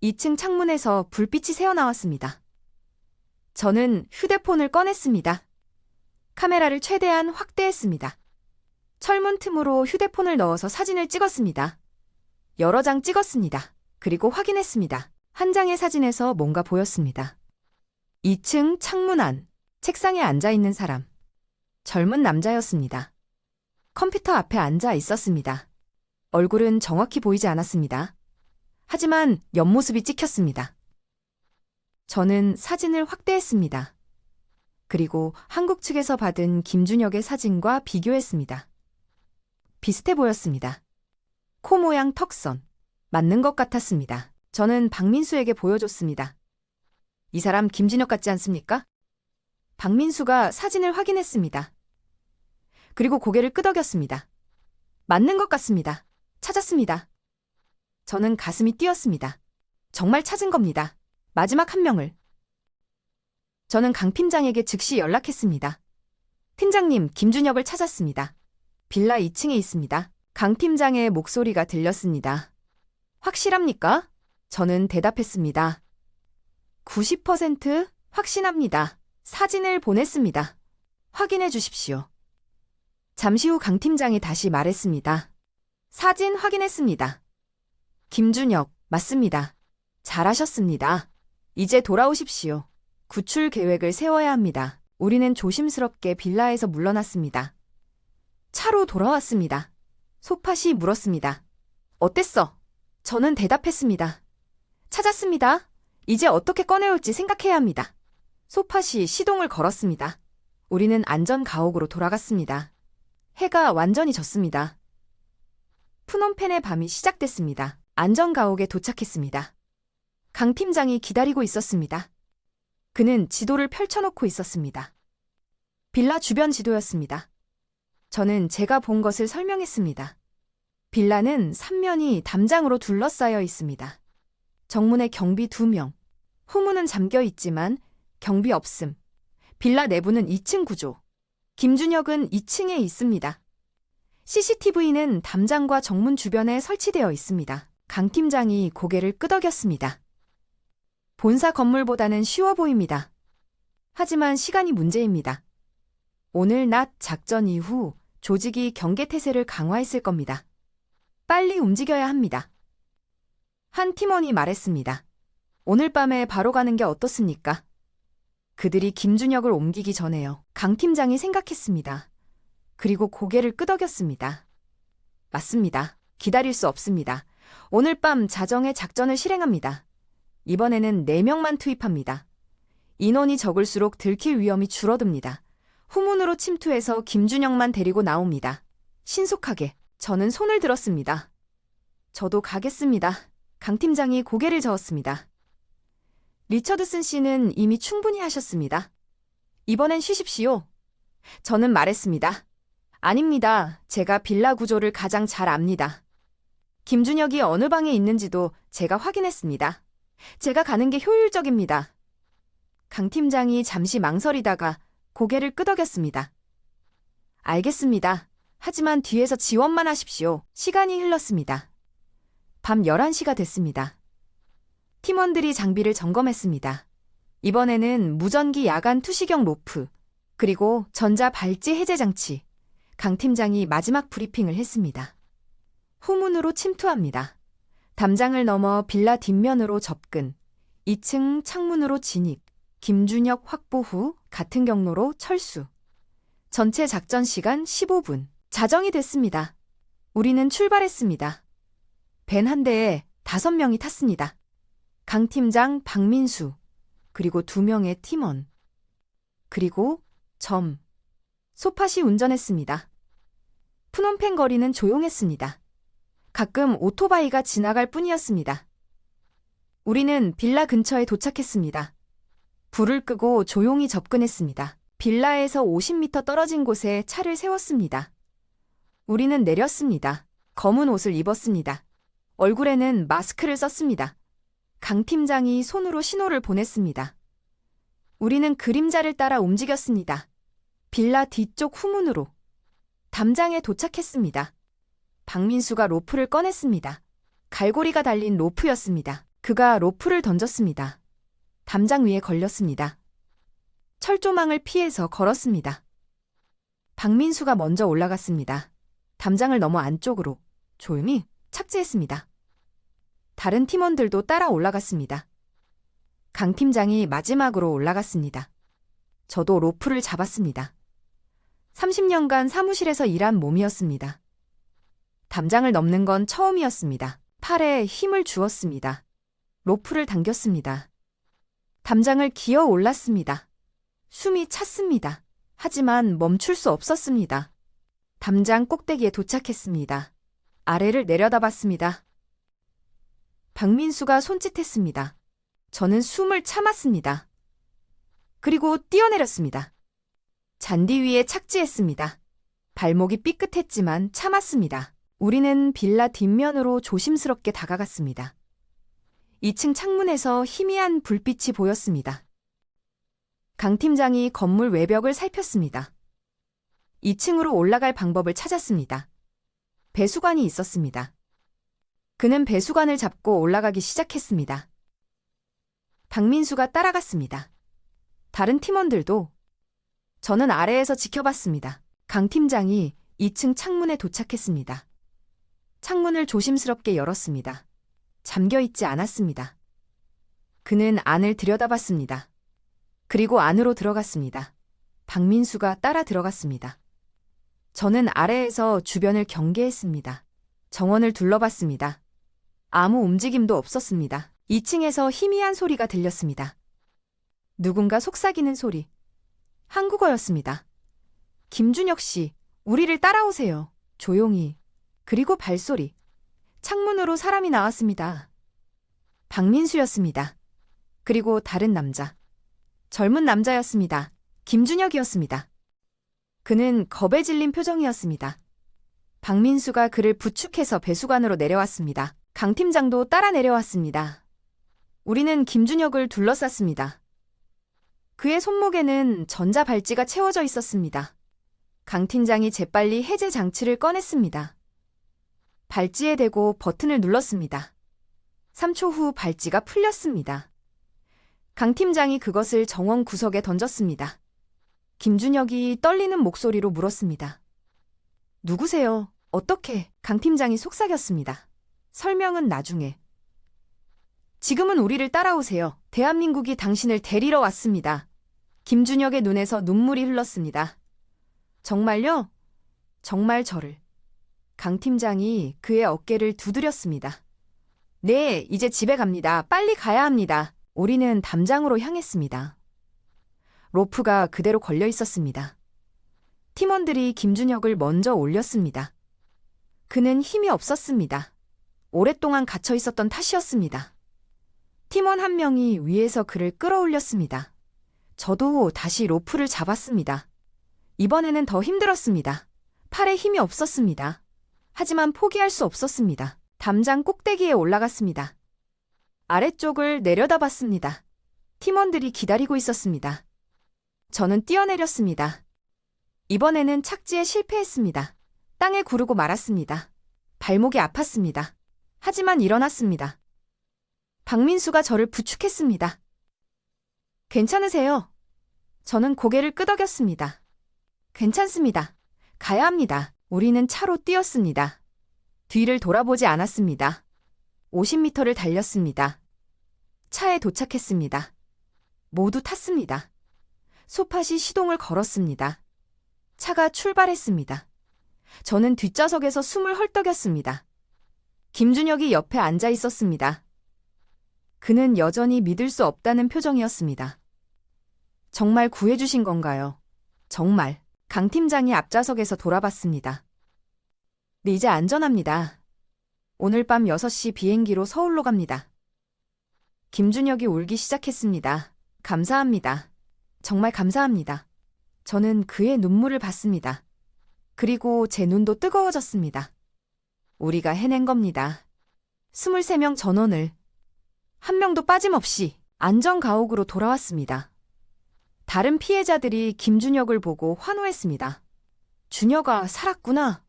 2층 창문에서 불빛이 새어나왔습니다. 저는 휴대폰을 꺼냈습니다. 카메라를 최대한 확대했습니다. 철문 틈으로 휴대폰을 넣어서 사진을 찍었습니다. 여러 장 찍었습니다. 그리고 확인했습니다. 한 장의 사진에서 뭔가 보였습니다. 2층 창문 안, 책상에 앉아 있는 사람. 젊은 남자였습니다. 컴퓨터 앞에 앉아 있었습니다. 얼굴은 정확히 보이지 않았습니다. 하지만 옆모습이 찍혔습니다. 저는 사진을 확대했습니다. 그리고 한국 측에서 받은 김준혁의 사진과 비교했습니다. 비슷해 보였습니다. 코 모양 턱선, 맞는 것 같았습니다. 저는 박민수에게 보여줬습니다. 이 사람 김준혁 같지 않습니까? 박민수가 사진을 확인했습니다. 그리고 고개를 끄덕였습니다. 맞는 것 같습니다. 찾았습니다. 저는 가슴이 뛰었습니다. 정말 찾은 겁니다. 마지막 한 명을. 저는 강 팀장에게 즉시 연락했습니다. 팀장님, 김준혁을 찾았습니다. 빌라 2층에 있습니다. 강 팀장의 목소리가 들렸습니다. 확실합니까? 저는 대답했습니다. 90% 확신합니다. 사진을 보냈습니다. 확인해 주십시오. 잠시 후 강 팀장이 다시 말했습니다. 사진 확인했습니다. 김준혁, 맞습니다. 잘하셨습니다. 이제 돌아오십시오. 구출 계획을 세워야 합니다. 우리는 조심스럽게 빌라에서 물러났습니다. 차로 돌아왔습니다. 소팟이 물었습니다. 어땠어? 저는 대답했습니다. 찾았습니다. 이제 어떻게 꺼내올지 생각해야 합니다. 소팟이 시동을 걸었습니다. 우리는 안전 가옥으로 돌아갔습니다. 해가 완전히 졌습니다. 푸놈펜의 밤이 시작됐습니다. 안전 가옥에 도착했습니다. 강 팀장이 기다리고 있었습니다. 그는 지도를 펼쳐놓고 있었습니다. 빌라 주변 지도였습니다. 저는 제가 본 것을 설명했습니다. 빌라는 3면이 담장으로 둘러싸여 있습니다. 정문에 경비 2명, 후문은 잠겨 있지만 경비 없음. 빌라 내부는 2층 구조. 김준혁은 2층에 있습니다. CCTV는 담장과 정문 주변에 설치되어 있습니다. 강 팀장이 고개를 끄덕였습니다. 본사 건물보다는 쉬워 보입니다. 하지만 시간이 문제입니다. 오늘 낮 작전 이후 조직이 경계태세를 강화했을 겁니다. 빨리 움직여야 합니다. 한 팀원이 말했습니다. 오늘 밤에 바로 가는 게 어떻습니까? 그들이 김준혁을 옮기기 전에요. 강 팀장이 생각했습니다. 그리고 고개를 끄덕였습니다. 맞습니다. 기다릴 수 없습니다. 오늘 밤 자정에 작전을 실행합니다. 이번에는 4명만 투입합니다. 인원이 적을수록 들킬 위험이 줄어듭니다. 후문으로 침투해서 김준혁만 데리고 나옵니다. 신속하게. 저는 손을 들었습니다. 저도 가겠습니다. 강 팀장이 고개를 저었습니다. 리처드슨 씨는 이미 충분히 하셨습니다. 이번엔 쉬십시오. 저는 말했습니다. 아닙니다. 제가 빌라 구조를 가장 잘 압니다. 김준혁이 어느 방에 있는지도 제가 확인했습니다. 제가 가는 게 효율적입니다. 강 팀장이 잠시 망설이다가 고개를 끄덕였습니다. 알겠습니다. 하지만 뒤에서 지원만 하십시오. 시간이 흘렀습니다. 밤 11시가 됐습니다. 팀원들이 장비를 점검했습니다. 이번에는 무전기 야간 투시경 로프, 그리고 전자 발찌 해제 장치. 강 팀장이 마지막 브리핑을 했습니다. 후문으로 침투합니다. 담장을 넘어 빌라 뒷면으로 접근, 2층 창문으로 진입, 김준혁 확보 후 같은 경로로 철수. 전체 작전 시간 15분. 자정이 됐습니다. 우리는 출발했습니다. 벤 한 대에 5명이 탔습니다. 강 팀장 박민수, 그리고 2명의 팀원, 그리고 소팟이 운전했습니다. 프놈펜 거리는 조용했습니다. 가끔 오토바이가 지나갈 뿐이었습니다. 우리는 빌라 근처에 도착했습니다. 불을 끄고 조용히 접근했습니다. 빌라에서 50m 떨어진 곳에 차를 세웠습니다. 우리는 내렸습니다. 검은 옷을 입었습니다. 얼굴에는 마스크를 썼습니다. 강 팀장이 손으로 신호를 보냈습니다. 우리는 그림자를 따라 움직였습니다. 빌라 뒤쪽 후문으로. 담장에 도착했습니다. 박민수가 로프를 꺼냈습니다. 갈고리가 달린 로프였습니다. 그가 로프를 던졌습니다. 담장 위에 걸렸습니다. 철조망을 피해서 걸었습니다. 박민수가 먼저 올라갔습니다. 담장을 넘어 안쪽으로 조용히 착지했습니다. 다른 팀원들도 따라 올라갔습니다. 강 팀장이 마지막으로 올라갔습니다. 저도 로프를 잡았습니다. 30년간 사무실에서 일한 몸이었습니다. 담장을 넘는 건 처음이었습니다. 팔에 힘을 주었습니다. 로프를 당겼습니다. 담장을 기어 올랐습니다. 숨이 찼습니다. 하지만 멈출 수 없었습니다. 담장 꼭대기에 도착했습니다. 아래를 내려다봤습니다. 박민수가 손짓했습니다. 저는 숨을 참았습니다. 그리고 뛰어내렸습니다. 잔디 위에 착지했습니다. 발목이 삐끗했지만 참았습니다. 우리는 빌라 뒷면으로 조심스럽게 다가갔습니다. 2층 창문에서 희미한 불빛이 보였습니다. 강 팀장이 건물 외벽을 살폈습니다. 2층으로 올라갈 방법을 찾았습니다. 배수관이 있었습니다. 그는 배수관을 잡고 올라가기 시작했습니다. 박민수가 따라갔습니다. 다른 팀원들도. 저는 아래에서 지켜봤습니다. 강 팀장이 2층 창문에 도착했습니다. 창문을 조심스럽게 열었습니다. 잠겨있지 않았습니다. 그는 안을 들여다봤습니다. 그리고 안으로 들어갔습니다. 박민수가 따라 들어갔습니다. 저는 아래에서 주변을 경계했습니다. 정원을 둘러봤습니다. 아무 움직임도 없었습니다. 2층에서 희미한 소리가 들렸습니다. 누군가 속삭이는 소리. 한국어였습니다. 김준혁 씨, 우리를 따라오세요. 조용히. 그리고 발소리. 창문으로 사람이 나왔습니다. 박민수였습니다. 그리고 다른 남자. 젊은 남자였습니다. 김준혁이었습니다. 그는 겁에 질린 표정이었습니다. 박민수가 그를 부축해서 배수관으로 내려왔습니다. 강 팀장도 따라 내려왔습니다. 우리는 김준혁을 둘러쌌습니다. 그의 손목에는 전자발찌가 채워져 있었습니다. 강 팀장이 재빨리 해제 장치를 꺼냈습니다. 발찌에 대고 버튼을 눌렀습니다. 3초 후 발찌가 풀렸습니다. 강 팀장이 그것을 정원 구석에 던졌습니다. 김준혁이 떨리는 목소리로 물었습니다. 누구세요? 어떻게? 강 팀장이 속삭였습니다. 설명은 나중에. 지금은 우리를 따라오세요. 대한민국이 당신을 데리러 왔습니다. 김준혁의 눈에서 눈물이 흘렀습니다. 정말요? 정말 저를. 강 팀장이 그의 어깨를 두드렸습니다. 네, 이제 집에 갑니다. 빨리 가야 합니다. 우리는 담장으로 향했습니다. 로프가 그대로 걸려 있었습니다. 팀원들이 김준혁을 먼저 올렸습니다. 그는 힘이 없었습니다. 오랫동안 갇혀 있었던 탓이었습니다. 팀원 한 명이 위에서 그를 끌어올렸습니다. 저도 다시 로프를 잡았습니다. 이번에는 더 힘들었습니다. 팔에 힘이 없었습니다. 하지만 포기할 수 없었습니다. 담장 꼭대기에 올라갔습니다. 아래쪽을 내려다봤습니다. 팀원들이 기다리고 있었습니다. 저는 뛰어내렸습니다. 이번에는 착지에 실패했습니다. 땅에 구르고 말았습니다. 발목이 아팠습니다. 하지만 일어났습니다. 박민수가 저를 부축했습니다. 괜찮으세요? 저는 고개를 끄덕였습니다. 괜찮습니다. 가야 합니다. 우리는 차로 뛰었습니다. 뒤를 돌아보지 않았습니다. 50m를 달렸습니다. 차에 도착했습니다. 모두 탔습니다. 소팟이 시동을 걸었습니다. 차가 출발했습니다. 저는 뒷좌석에서 숨을 헐떡였습니다. 김준혁이 옆에 앉아 있었습니다. 그는 여전히 믿을 수 없다는 표정이었습니다. 정말 구해주신 건가요? 정말. 강 팀장이 앞좌석에서 돌아봤습니다. 네, 이제 안전합니다. 오늘 밤 6시 비행기로 서울로 갑니다. 김준혁이 울기 시작했습니다. 감사합니다. 정말 감사합니다. 저는 그의 눈물을 봤습니다. 그리고 제 눈도 뜨거워졌습니다. 우리가 해낸 겁니다. 23명 전원을 한 명도 빠짐없이 안전가옥으로 돌아왔습니다. 다른 피해자들이 김준혁을 보고 환호했습니다. 준혁아, 살았구나.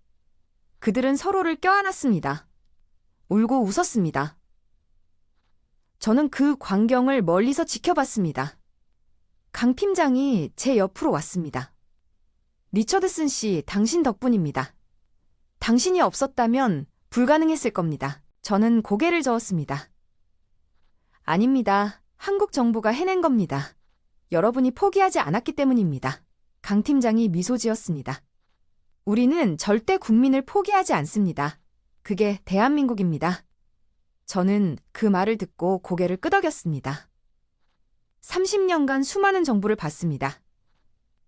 그들은 서로를 껴안았습니다. 울고 웃었습니다. 저는 그 광경을 멀리서 지켜봤습니다. 강 팀장이 제 옆으로 왔습니다. 리처드슨 씨, 당신 덕분입니다. 당신이 없었다면 불가능했을 겁니다. 저는 고개를 저었습니다. 아닙니다. 한국 정부가 해낸 겁니다. 여러분이 포기하지 않았기 때문입니다. 강 팀장이 미소 지었습니다. 우리는 절대 국민을 포기하지 않습니다. 그게 대한민국입니다. 저는 그 말을 듣고 고개를 끄덕였습니다. 30년간 수많은 정부를 봤습니다.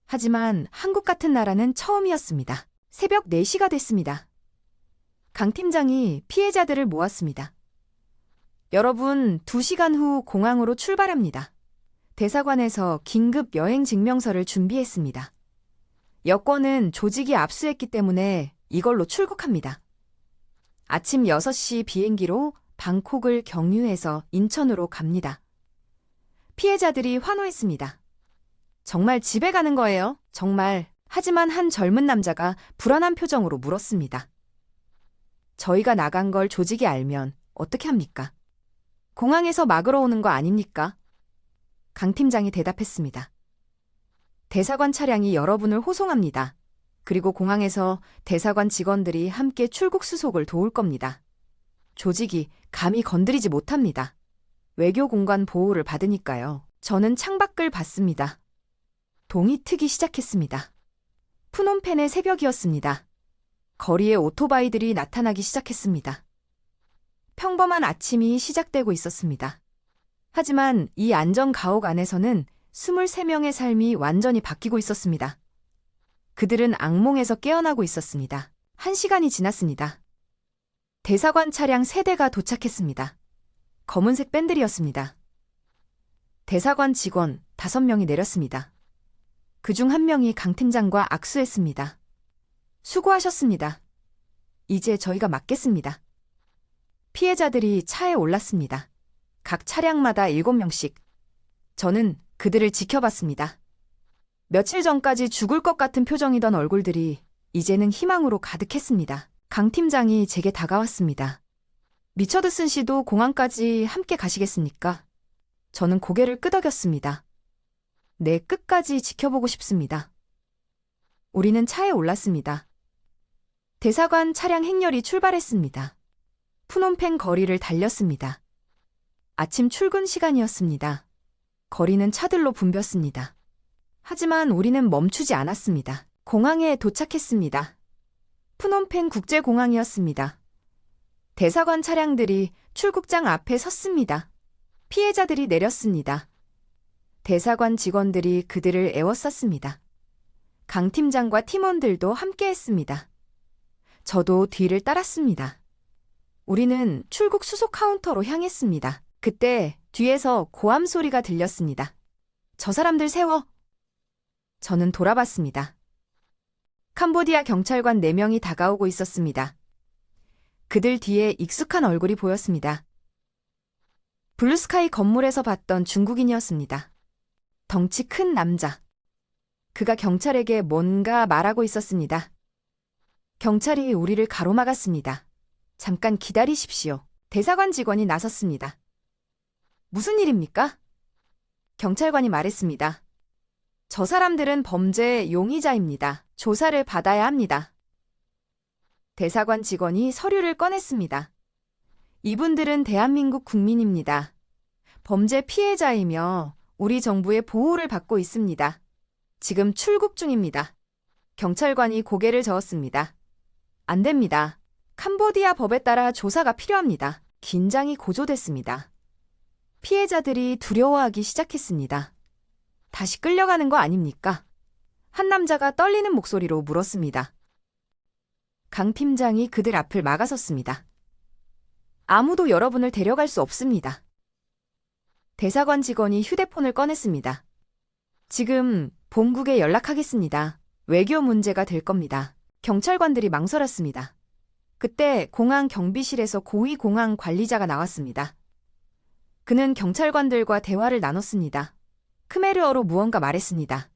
하지만 한국 같은 나라는 처음이었습니다. 새벽 4시가 됐습니다. 강 팀장이 피해자들을 모았습니다. 여러분, 2시간 후 공항으로 출발합니다. 대사관에서 긴급 여행 증명서를 준비했습니다. 여권은 조직이 압수했기 때문에 이걸로 출국합니다. 아침 6시 비행기로 방콕을 경유해서 인천으로 갑니다. 피해자들이 환호했습니다. 정말 집에 가는 거예요? 정말. 하지만 한 젊은 남자가 불안한 표정으로 물었습니다. 저희가 나간 걸 조직이 알면 어떻게 합니까? 공항에서 막으러 오는 거 아닙니까? 강 팀장이 대답했습니다. 대사관 차량이 여러분을 호송합니다. 그리고 공항에서 대사관 직원들이 함께 출국 수속을 도울 겁니다. 조직이 감히 건드리지 못합니다. 외교 공간 보호를 받으니까요. 저는 창밖을 봤습니다. 동이 트기 시작했습니다. 푸놈펜의 새벽이었습니다. 거리에 오토바이들이 나타나기 시작했습니다. 평범한 아침이 시작되고 있었습니다. 하지만 이 안전가옥 안에서는 23명의 삶이 완전히 바뀌고 있었습니다. 그들은 악몽에서 깨어나고 있었습니다. 1시간이 지났습니다. 대사관 차량 3대가 도착했습니다. 검은색 밴들이었습니다. 대사관 직원 5명이 내렸습니다. 그중 1명이 강 팀장과 악수했습니다. 수고하셨습니다. 이제 저희가 맡겠습니다. 피해자들이 차에 올랐습니다. 각 차량마다 7명씩. 저는 그들을 지켜봤습니다. 며칠 전까지 죽을 것 같은 표정이던 얼굴들이 이제는 희망으로 가득했습니다. 강 팀장이 제게 다가왔습니다. 리처드슨 씨도 공항까지 함께 가시겠습니까? 저는 고개를 끄덕였습니다. 네, 끝까지 지켜보고 싶습니다. 우리는 차에 올랐습니다. 대사관 차량 행렬이 출발했습니다. 푸놈펜 거리를 달렸습니다. 아침 출근 시간이었습니다. 거리는 차들로 붐볐습니다. 하지만 우리는 멈추지 않았습니다. 공항에 도착했습니다. 푸놈펜 국제공항이었습니다. 대사관 차량들이 출국장 앞에 섰습니다. 피해자들이 내렸습니다. 대사관 직원들이 그들을 에워쌌습니다. 강 팀장과 팀원들도 함께했습니다. 저도 뒤를 따랐습니다. 우리는 출국 수속 카운터로 향했습니다. 그때 뒤에서 고함 소리가 들렸습니다. 저 사람들 세워! 저는 돌아봤습니다. 캄보디아 경찰관 4명이 다가오고 있었습니다. 그들 뒤에 익숙한 얼굴이 보였습니다. 블루스카이 건물에서 봤던 중국인이었습니다. 덩치 큰 남자. 그가 경찰에게 뭔가 말하고 있었습니다. 경찰이 우리를 가로막았습니다. 잠깐 기다리십시오. 대사관 직원이 나섰습니다. 무슨 일입니까? 경찰관이 말했습니다. 저 사람들은 범죄 용의자입니다. 조사를 받아야 합니다. 대사관 직원이 서류를 꺼냈습니다. 이분들은 대한민국 국민입니다. 범죄 피해자이며 우리 정부의 보호를 받고 있습니다. 지금 출국 중입니다. 경찰관이 고개를 저었습니다. 안 됩니다. 캄보디아 법에 따라 조사가 필요합니다. 긴장이 고조됐습니다. 피해자들이 두려워하기 시작했습니다. 다시 끌려가는 거 아닙니까? 한 남자가 떨리는 목소리로 물었습니다. 강 팀장이 그들 앞을 막아섰습니다. 아무도 여러분을 데려갈 수 없습니다. 대사관 직원이 휴대폰을 꺼냈습니다. 지금 본국에 연락하겠습니다. 외교 문제가 될 겁니다. 경찰관들이 망설였습니다. 그때 공항 경비실에서 고위 공항 관리자가 나왔습니다. 그는 경찰관들과 대화를 나눴습니다. 크메르어로 무언가 말했습니다.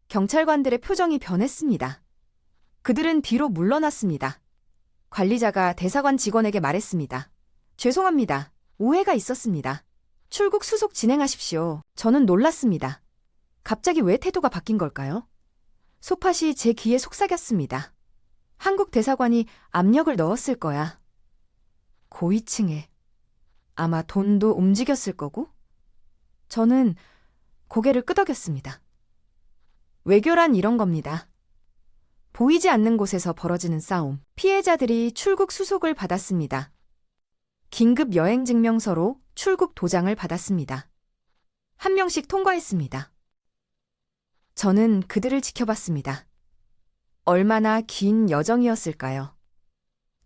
경찰관들의 표정이 변했습니다. 그들은 뒤로 물러났습니다. 관리자가 대사관 직원에게 말했습니다. 죄송합니다. 오해가 있었습니다. 출국 수속 진행하십시오. 저는 놀랐습니다. 갑자기 왜 태도가 바뀐 걸까요? 소팟이 제 귀에 속삭였습니다. 한국 대사관이 압력을 넣었을 거야. 고위층에 아마 돈도 움직였을 거고? 저는 고개를 끄덕였습니다. 외교란 이런 겁니다. 보이지 않는 곳에서 벌어지는 싸움. 피해자들이 출국 수속을 받았습니다. 긴급 여행 증명서로 출국 도장을 받았습니다. 한 명씩 통과했습니다. 저는 그들을 지켜봤습니다. 얼마나 긴 여정이었을까요?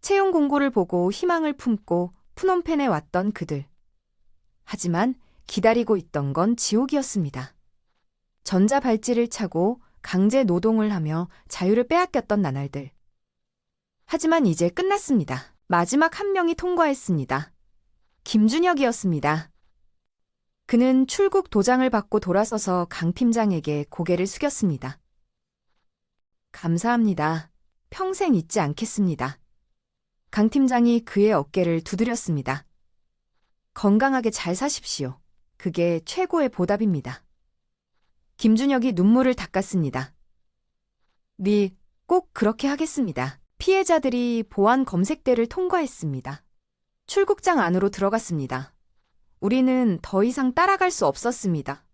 채용 공고를 보고 희망을 품고 푸놈펜에 왔던 그들. 하지만 기다리고 있던 건 지옥이었습니다. 전자발찌를 차고 강제 노동을 하며 자유를 빼앗겼던 나날들. 하지만 이제 끝났습니다. 마지막 한 명이 통과했습니다. 김준혁이었습니다. 그는 출국 도장을 받고 돌아서서 강 팀장에게 고개를 숙였습니다. 감사합니다. 평생 잊지 않겠습니다. 강 팀장이 그의 어깨를 두드렸습니다. 건강하게 잘 사십시오. 그게 최고의 보답입니다. 김준혁이 눈물을 닦았습니다. 네, 꼭 그렇게 하겠습니다. 피해자들이 보안 검색대를 통과했습니다. 출국장 안으로 들어갔습니다. 우리는 더 이상 따라갈 수 없었습니다.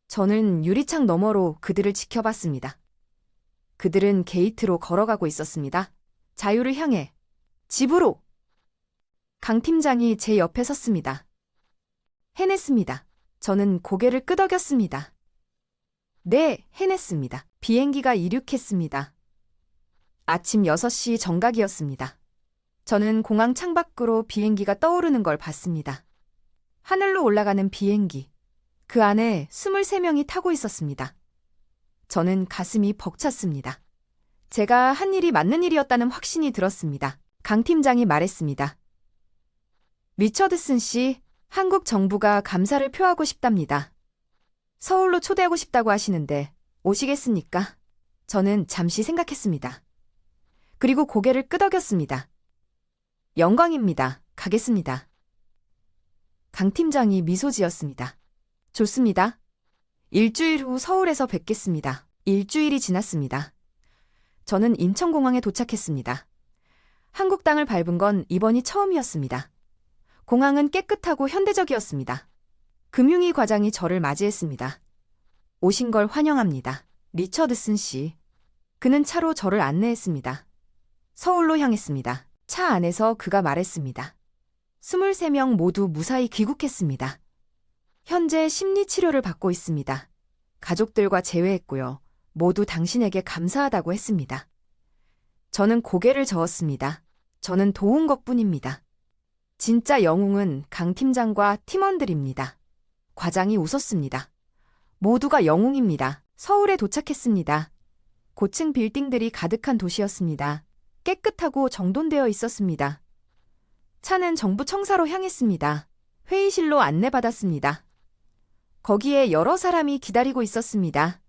저는 유리창 너머로 그들을 지켜봤습니다. 그들은 게이트로 걸어가고 있었습니다. 자유를 향해, 집으로! 강 팀장이 제 옆에 섰습니다. 해냈습니다. 저는 고개를 끄덕였습니다. 네, 해냈습니다. 비행기가 이륙했습니다. 아침 6시 정각이었습니다. 저는 공항 창밖으로 비행기가 떠오르는 걸 봤습니다. 하늘로 올라가는 비행기. 그 안에 23명이 타고 있었습니다. 저는 가슴이 벅찼습니다. 제가 한 일이 맞는 일이었다는 확신이 들었습니다. 강 팀장이 말했습니다. 리처드슨 씨, 한국 정부가 감사를 표하고 싶답니다. 서울로 초대하고 싶다고 하시는데 오시겠습니까? 저는 잠시 생각했습니다. 그리고 고개를 끄덕였습니다. 영광입니다. 가겠습니다. 강 팀장이 미소 지었습니다. 좋습니다. 일주일 후 서울에서 뵙겠습니다. 일주일이 지났습니다. 저는 인천공항에 도착했습니다. 한국 땅을 밟은 건 이번이 처음이었습니다. 공항은 깨끗하고 현대적이었습니다. 금융위 과장이 저를 맞이했습니다. 오신 걸 환영합니다. 리처드슨 씨. 그는 차로 저를 안내했습니다. 서울로 향했습니다. 차 안에서 그가 말했습니다. 23명 모두 무사히 귀국했습니다. 현재 심리치료를 받고 있습니다. 가족들과 제외했고요. 모두 당신에게 감사하다고 했습니다. 저는 고개를 저었습니다. 저는 도운 것뿐입니다. 진짜 영웅은 강 팀장과 팀원들입니다. 과장이 웃었습니다. 모두가 영웅입니다. 서울에 도착했습니다. 고층 빌딩들이 가득한 도시였습니다. 깨끗하고 정돈되어 있었습니다. 차는 정부 청사로 향했습니다. 회의실로 안내받았습니다. 거기에 여러 사람이 기다리고 있었습니다.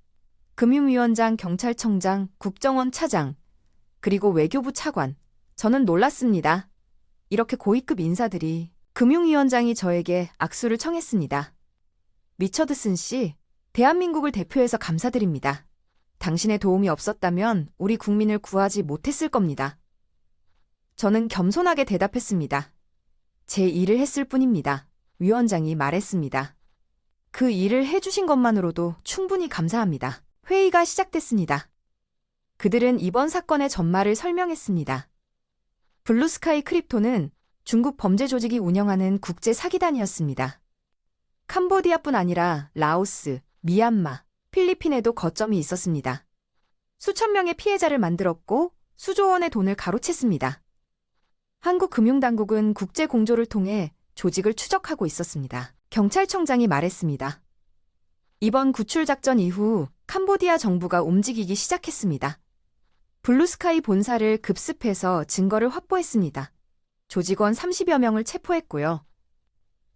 금융위원장, 경찰청장, 국정원 차장, 그리고 외교부 차관. 저는 놀랐습니다. 이렇게 고위급 인사들이. 금융위원장이 저에게 악수를 청했습니다. 리처드슨 씨, 대한민국을 대표해서 감사드립니다. 당신의 도움이 없었다면 우리 국민을 구하지 못했을 겁니다. 저는 겸손하게 대답했습니다. 제 일을 했을 뿐입니다. 위원장이 말했습니다. 그 일을 해주신 것만으로도 충분히 감사합니다. 회의가 시작됐습니다. 그들은 이번 사건의 전말을 설명했습니다. 블루스카이 크립토는 중국 범죄 조직이 운영하는 국제 사기단이었습니다. 캄보디아뿐 아니라 라오스, 미얀마, 필리핀에도 거점이 있었습니다. 수천 명의 피해자를 만들었고 수조 원의 돈을 가로챘습니다. 한국 금융당국은 국제 공조를 통해 조직을 추적하고 있었습니다. 경찰청장이 말했습니다. 이번 구출 작전 이후 캄보디아 정부가 움직이기 시작했습니다. 블루스카이 본사를 급습해서 증거를 확보했습니다. 조직원 30여 명을 체포했고요.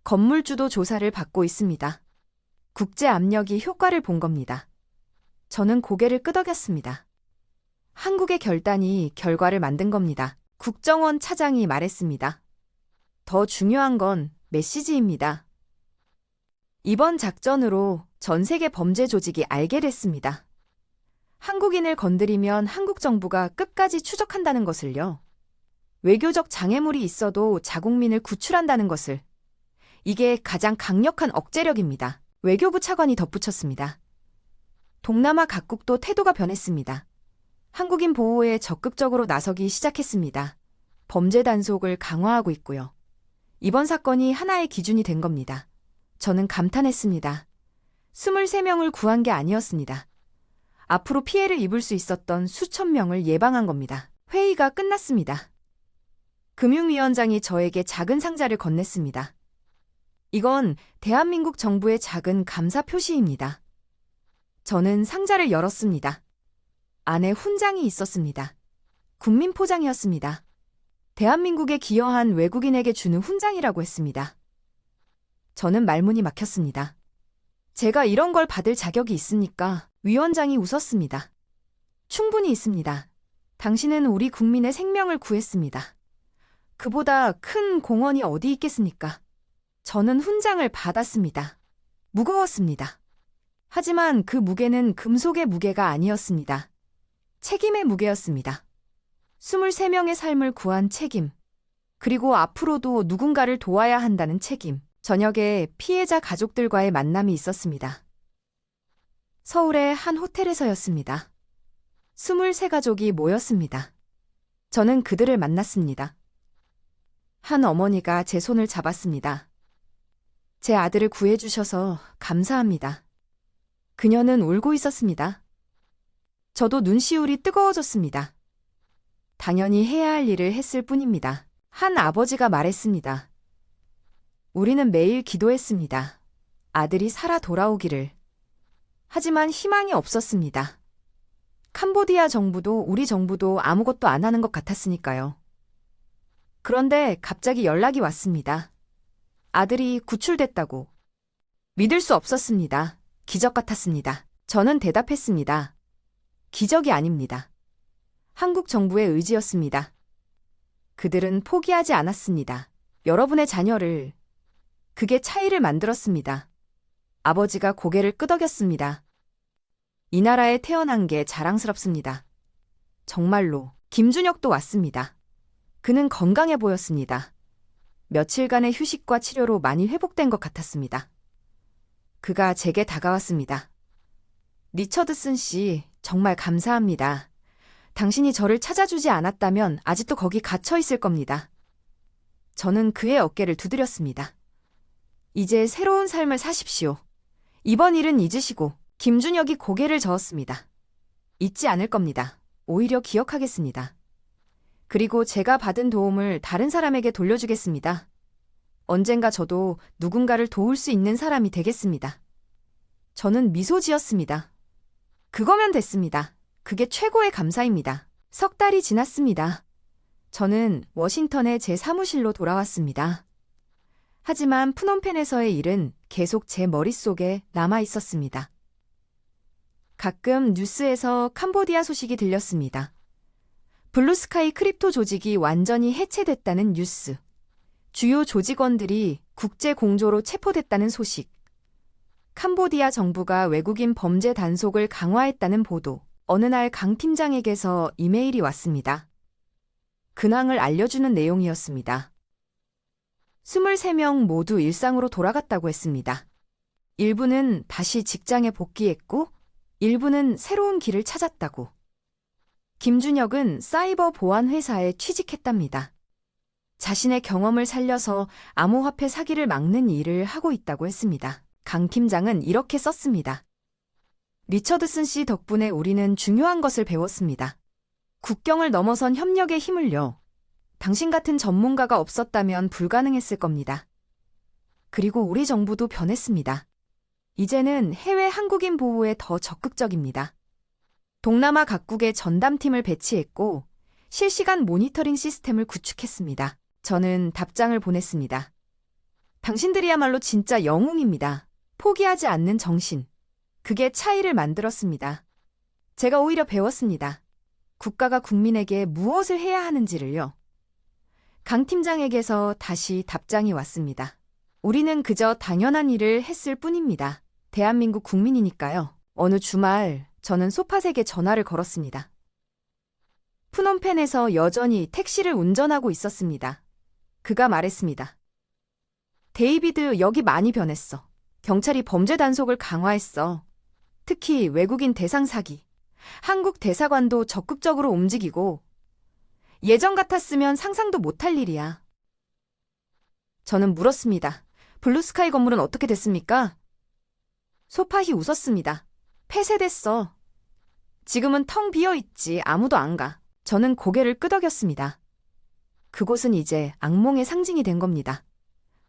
건물주도 조사를 받고 있습니다. 국제 압력이 효과를 본 겁니다. 저는 고개를 끄덕였습니다. 한국의 결단이 결과를 만든 겁니다. 국정원 차장이 말했습니다. 더 중요한 건 메시지입니다. 이번 작전으로 전 세계 범죄 조직이 알게 됐습니다. 한국인을 건드리면 한국 정부가 끝까지 추적한다는 것을요. 외교적 장애물이 있어도 자국민을 구출한다는 것을. 이게 가장 강력한 억제력입니다. 외교부 차관이 덧붙였습니다. 동남아 각국도 태도가 변했습니다. 한국인 보호에 적극적으로 나서기 시작했습니다. 범죄 단속을 강화하고 있고요. 이번 사건이 하나의 기준이 된 겁니다. 저는 감탄했습니다. 23명을 구한 게 아니었습니다. 앞으로 피해를 입을 수 있었던 수천 명을 예방한 겁니다. 회의가 끝났습니다. 금융위원장이 저에게 작은 상자를 건넸습니다. 이건 대한민국 정부의 작은 감사 표시입니다. 저는 상자를 열었습니다. 안에 훈장이 있었습니다. 국민 포장이었습니다. 대한민국에 기여한 외국인에게 주는 훈장이라고 했습니다. 저는 말문이 막혔습니다. 제가 이런 걸 받을 자격이 있습니까? 위원장이 웃었습니다. 충분히 있습니다. 당신은 우리 국민의 생명을 구했습니다. 그보다 큰 공헌이 어디 있겠습니까? 저는 훈장을 받았습니다. 무거웠습니다. 하지만 그 무게는 금속의 무게가 아니었습니다. 책임의 무게였습니다. 23명의 삶을 구한 책임, 그리고 앞으로도 누군가를 도와야 한다는 책임. 저녁에 피해자 가족들과의 만남이 있었습니다. 서울의 한 호텔에서였습니다. 23가족이 모였습니다. 저는 그들을 만났습니다. 한 어머니가 제 손을 잡았습니다. 제 아들을 구해주셔서 감사합니다. 그녀는 울고 있었습니다. 저도 눈시울이 뜨거워졌습니다. 당연히 해야 할 일을 했을 뿐입니다. 한 아버지가 말했습니다. 우리는 매일 기도했습니다. 아들이 살아 돌아오기를. 하지만 희망이 없었습니다. 캄보디아 정부도 우리 정부도 아무것도 안 하는 것 같았으니까요. 그런데 갑자기 연락이 왔습니다. 아들이 구출됐다고. 믿을 수 없었습니다. 기적 같았습니다. 저는 대답했습니다. 기적이 아닙니다. 한국 정부의 의지였습니다. 그들은 포기하지 않았습니다. 여러분의 자녀를. 그게 차이를 만들었습니다. 아버지가 고개를 끄덕였습니다. 이 나라에 태어난 게 자랑스럽습니다. 정말로. 김준혁도 왔습니다. 그는 건강해 보였습니다. 며칠간의 휴식과 치료로 많이 회복된 것 같았습니다. 그가 제게 다가왔습니다. 리처드슨 씨, 정말 감사합니다. 당신이 저를 찾아주지 않았다면 아직도 거기 갇혀 있을 겁니다. 저는 그의 어깨를 두드렸습니다. 이제 새로운 삶을 사십시오. 이번 일은 잊으시고. 김준혁이 고개를 저었습니다. 잊지 않을 겁니다. 오히려 기억하겠습니다. 그리고 제가 받은 도움을 다른 사람에게 돌려주겠습니다. 언젠가 저도 누군가를 도울 수 있는 사람이 되겠습니다. 저는 미소 지었습니다. 그거면 됐습니다. 그게 최고의 감사입니다. 석 달이 지났습니다. 저는 워싱턴의 제 사무실로 돌아왔습니다. 하지만 프놈펜에서의 일은 계속 제 머릿속에 남아 있었습니다. 가끔 뉴스에서 캄보디아 소식이 들렸습니다. 블루스카이 크립토 조직이 완전히 해체됐다는 뉴스. 주요 조직원들이 국제 공조로 체포됐다는 소식. 캄보디아 정부가 외국인 범죄 단속을 강화했다는 보도. 어느 날 강 팀장에게서 이메일이 왔습니다. 근황을 알려주는 내용이었습니다. 23명 모두 일상으로 돌아갔다고 했습니다. 일부는 다시 직장에 복귀했고 일부는 새로운 길을 찾았다고. 김준혁은 사이버 보안 회사에 취직했답니다. 자신의 경험을 살려서 암호화폐 사기를 막는 일을 하고 있다고 했습니다. 강 팀장은 이렇게 썼습니다. 리처드슨 씨 덕분에 우리는 중요한 것을 배웠습니다. 국경을 넘어선 협력의 힘을요. 당신 같은 전문가가 없었다면 불가능했을 겁니다. 그리고 우리 정부도 변했습니다. 이제는 해외 한국인 보호에 더 적극적입니다. 동남아 각국에 전담팀을 배치했고 실시간 모니터링 시스템을 구축했습니다. 저는 답장을 보냈습니다. 당신들이야말로 진짜 영웅입니다. 포기하지 않는 정신. 그게 차이를 만들었습니다. 제가 오히려 배웠습니다. 국가가 국민에게 무엇을 해야 하는지를요. 강 팀장에게서 다시 답장이 왔습니다. 우리는 그저 당연한 일을 했을 뿐입니다. 대한민국 국민이니까요. 어느 주말 저는 소파색에 전화를 걸었습니다. 푸놈펜에서 여전히 택시를 운전하고 있었습니다. 그가 말했습니다. 데이비드, 여기 많이 변했어. 경찰이 범죄 단속을 강화했어. 특히 외국인 대상 사기. 한국 대사관도 적극적으로 움직이고 예전 같았으면 상상도 못할 일이야. 저는 물었습니다. 블루스카이 건물은 어떻게 됐습니까? 소파히 웃었습니다. 폐쇄됐어. 지금은 텅 비어있지. 아무도 안 가. 저는 고개를 끄덕였습니다. 그곳은 이제 악몽의 상징이 된 겁니다.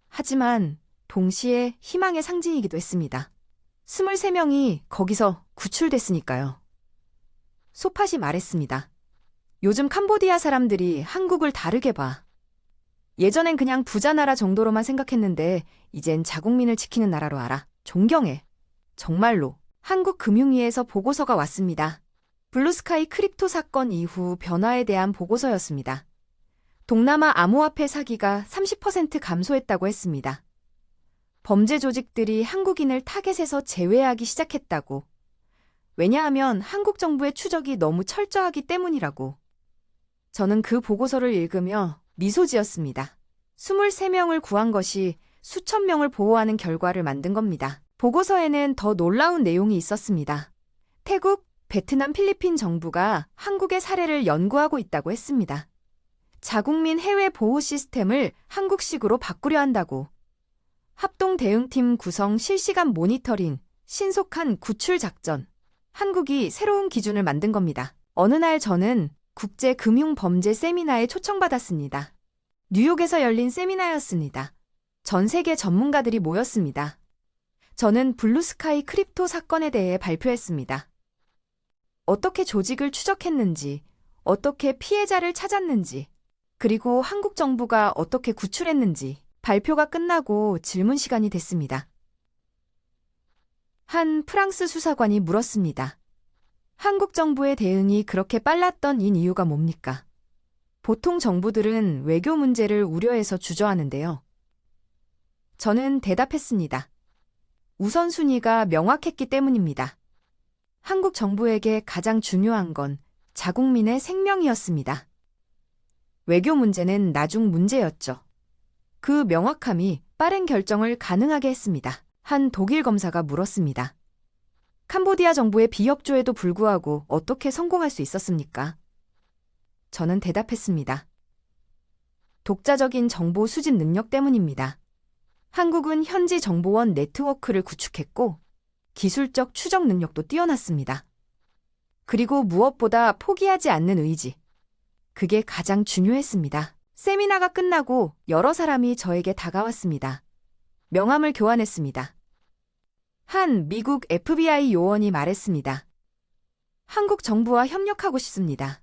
하지만 동시에 희망의 상징이기도 했습니다. 23명이 거기서 구출됐으니까요. 소팟이 말했습니다. 요즘 캄보디아 사람들이 한국을 다르게 봐. 예전엔 그냥 부자 나라 정도로만 생각했는데 이젠 자국민을 지키는 나라로 알아. 존경해. 정말로. 한국금융위에서 보고서가 왔습니다. 블루스카이 크립토 사건 이후 변화에 대한 보고서였습니다. 동남아 암호화폐 사기가 30% 감소했다고 했습니다. 범죄 조직들이 한국인을 타겟에서 제외하기 시작했다고. 왜냐하면 한국 정부의 추적이 너무 철저하기 때문이라고. 저는 그 보고서를 읽으며 미소 지었습니다. 23명을 구한 것이 수천 명을 보호하는 결과를 만든 겁니다. 보고서에는 더 놀라운 내용이 있었습니다. 태국, 베트남, 필리핀 정부가 한국의 사례를 연구하고 있다고 했습니다. 자국민 해외 보호 시스템을 한국식으로 바꾸려 한다고. 합동 대응팀 구성, 실시간 모니터링, 신속한 구출 작전. 한국이 새로운 기준을 만든 겁니다. 어느 날 저는 국제금융범죄 세미나에 초청받았습니다. 뉴욕에서 열린 세미나였습니다. 전 세계 전문가들이 모였습니다. 저는 블루스카이 크립토 사건에 대해 발표했습니다. 어떻게 조직을 추적했는지, 어떻게 피해자를 찾았는지, 그리고 한국 정부가 어떻게 구출했는지 발표가 끝나고 질문 시간이 됐습니다. 한 프랑스 수사관이 물었습니다. 한국 정부의 대응이 그렇게 빨랐던 이유가 뭡니까? 보통 정부들은 외교 문제를 우려해서 주저하는데요. 저는 대답했습니다. 우선순위가 명확했기 때문입니다. 한국 정부에게 가장 중요한 건 자국민의 생명이었습니다. 외교 문제는 나중 문제였죠. 그 명확함이 빠른 결정을 가능하게 했습니다. 한 독일 검사가 물었습니다. 캄보디아 정부의 비협조에도 불구하고 어떻게 성공할 수 있었습니까? 저는 대답했습니다. 독자적인 정보 수집 능력 때문입니다. 한국은 현지 정보원 네트워크를 구축했고 기술적 추적 능력도 뛰어났습니다. 그리고 무엇보다 포기하지 않는 의지. 그게 가장 중요했습니다. 세미나가 끝나고 여러 사람이 저에게 다가왔습니다. 명함을 교환했습니다. 한 미국 FBI 요원이 말했습니다. 한국 정부와 협력하고 싶습니다.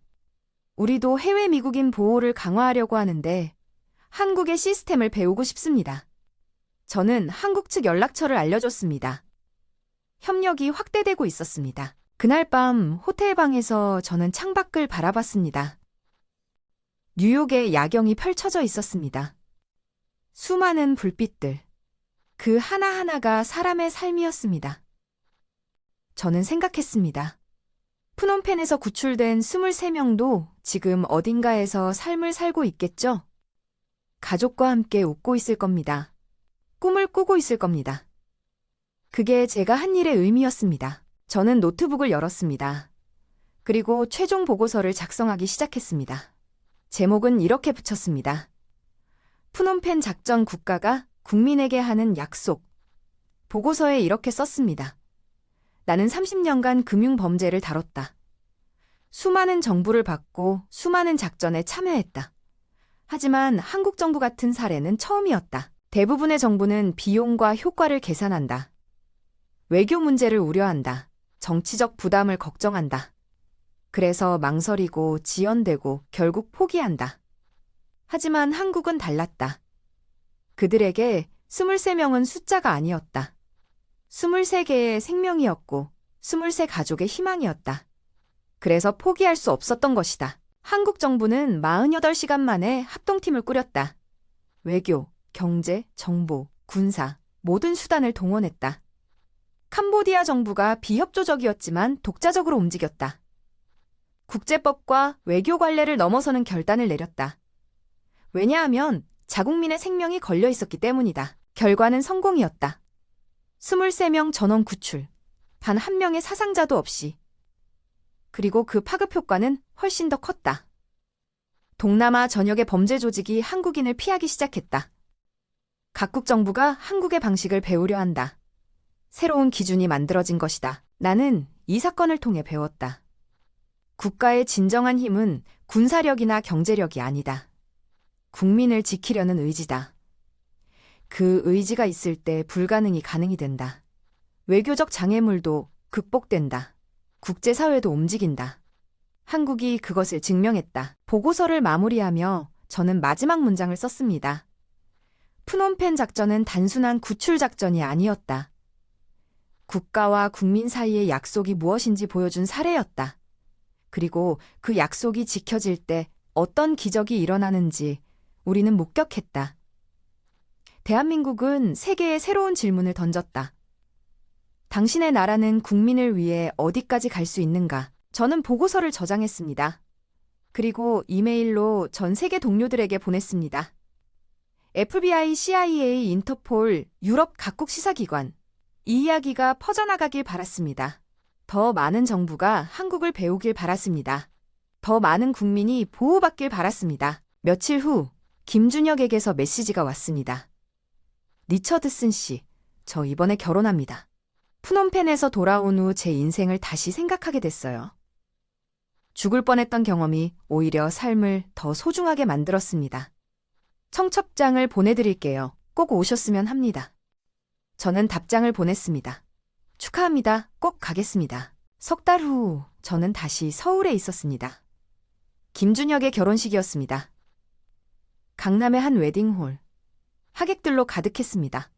우리도 해외 미국인 보호를 강화하려고 하는데 한국의 시스템을 배우고 싶습니다. 저는 한국 측 연락처를 알려줬습니다. 협력이 확대되고 있었습니다. 그날 밤 호텔 방에서 저는 창밖을 바라봤습니다. 뉴욕의 야경이 펼쳐져 있었습니다. 수많은 불빛들. 그 하나하나가 사람의 삶이었습니다. 저는 생각했습니다. 푸놈펜에서 구출된 23명도 지금 어딘가에서 삶을 살고 있겠죠? 가족과 함께 웃고 있을 겁니다. 꿈을 꾸고 있을 겁니다. 그게 제가 한 일의 의미였습니다. 저는 노트북을 열었습니다. 그리고 최종 보고서를 작성하기 시작했습니다. 제목은 이렇게 붙였습니다. 푸놈펜 작전 국가가 국민에게 하는 약속. 보고서에 이렇게 썼습니다. 나는 30년간 금융범죄를 다뤘다. 수많은 정보를 받고 수많은 작전에 참여했다. 하지만 한국 정부 같은 사례는 처음이었다. 대부분의 정부는 비용과 효과를 계산한다. 외교 문제를 우려한다. 정치적 부담을 걱정한다. 그래서 망설이고 지연되고 결국 포기한다. 하지만 한국은 달랐다. 그들에게 23명은 숫자가 아니었다. 23개의 생명이었고 23 가족의 희망이었다. 그래서 포기할 수 없었던 것이다. 한국 정부는 48시간 만에 합동팀을 꾸렸다. 외교, 경제, 정보, 군사, 모든 수단을 동원했다. 캄보디아 정부가 비협조적이었지만 독자적으로 움직였다. 국제법과 외교 관례를 넘어서는 결단을 내렸다. 왜냐하면 자국민의 생명이 걸려 있었기 때문이다. 결과는 성공이었다. 23명 전원 구출, 단 한 명의 사상자도 없이. 그리고 그 파급 효과는 훨씬 더 컸다. 동남아 전역의 범죄 조직이 한국인을 피하기 시작했다. 각국 정부가 한국의 방식을 배우려 한다. 새로운 기준이 만들어진 것이다. 나는 이 사건을 통해 배웠다. 국가의 진정한 힘은 군사력이나 경제력이 아니다. 국민을 지키려는 의지다. 그 의지가 있을 때 불가능이 가능이 된다. 외교적 장애물도 극복된다. 국제사회도 움직인다. 한국이 그것을 증명했다. 보고서를 마무리하며 저는 마지막 문장을 썼습니다. 프놈펜 작전은 단순한 구출 작전이 아니었다. 국가와 국민 사이의 약속이 무엇인지 보여준 사례였다. 그리고 그 약속이 지켜질 때 어떤 기적이 일어나는지 우리는 목격했다. 대한민국은 세계에 새로운 질문을 던졌다. 당신의 나라는 국민을 위해 어디까지 갈 수 있는가? 저는 보고서를 저장했습니다. 그리고 이메일로 전 세계 동료들에게 보냈습니다. FBI, CIA, 인터폴, 유럽 각국 시사기관. 이 이야기가 퍼져나가길 바랐습니다. 더 많은 정부가 한국을 배우길 바랐습니다. 더 많은 국민이 보호받길 바랐습니다. 며칠 후 김준혁에게서 메시지가 왔습니다. 리처드슨 씨, 저 이번에 결혼합니다. 푸놈펜에서 돌아온 후 제 인생을 다시 생각하게 됐어요. 죽을 뻔했던 경험이 오히려 삶을 더 소중하게 만들었습니다. 청첩장을 보내드릴게요. 꼭 오셨으면 합니다. 저는 답장을 보냈습니다. 축하합니다. 꼭 가겠습니다. 석 달 후 저는 다시 서울에 있었습니다. 김준혁의 결혼식이었습니다. 강남의 한 웨딩홀. 하객들로 가득했습니다.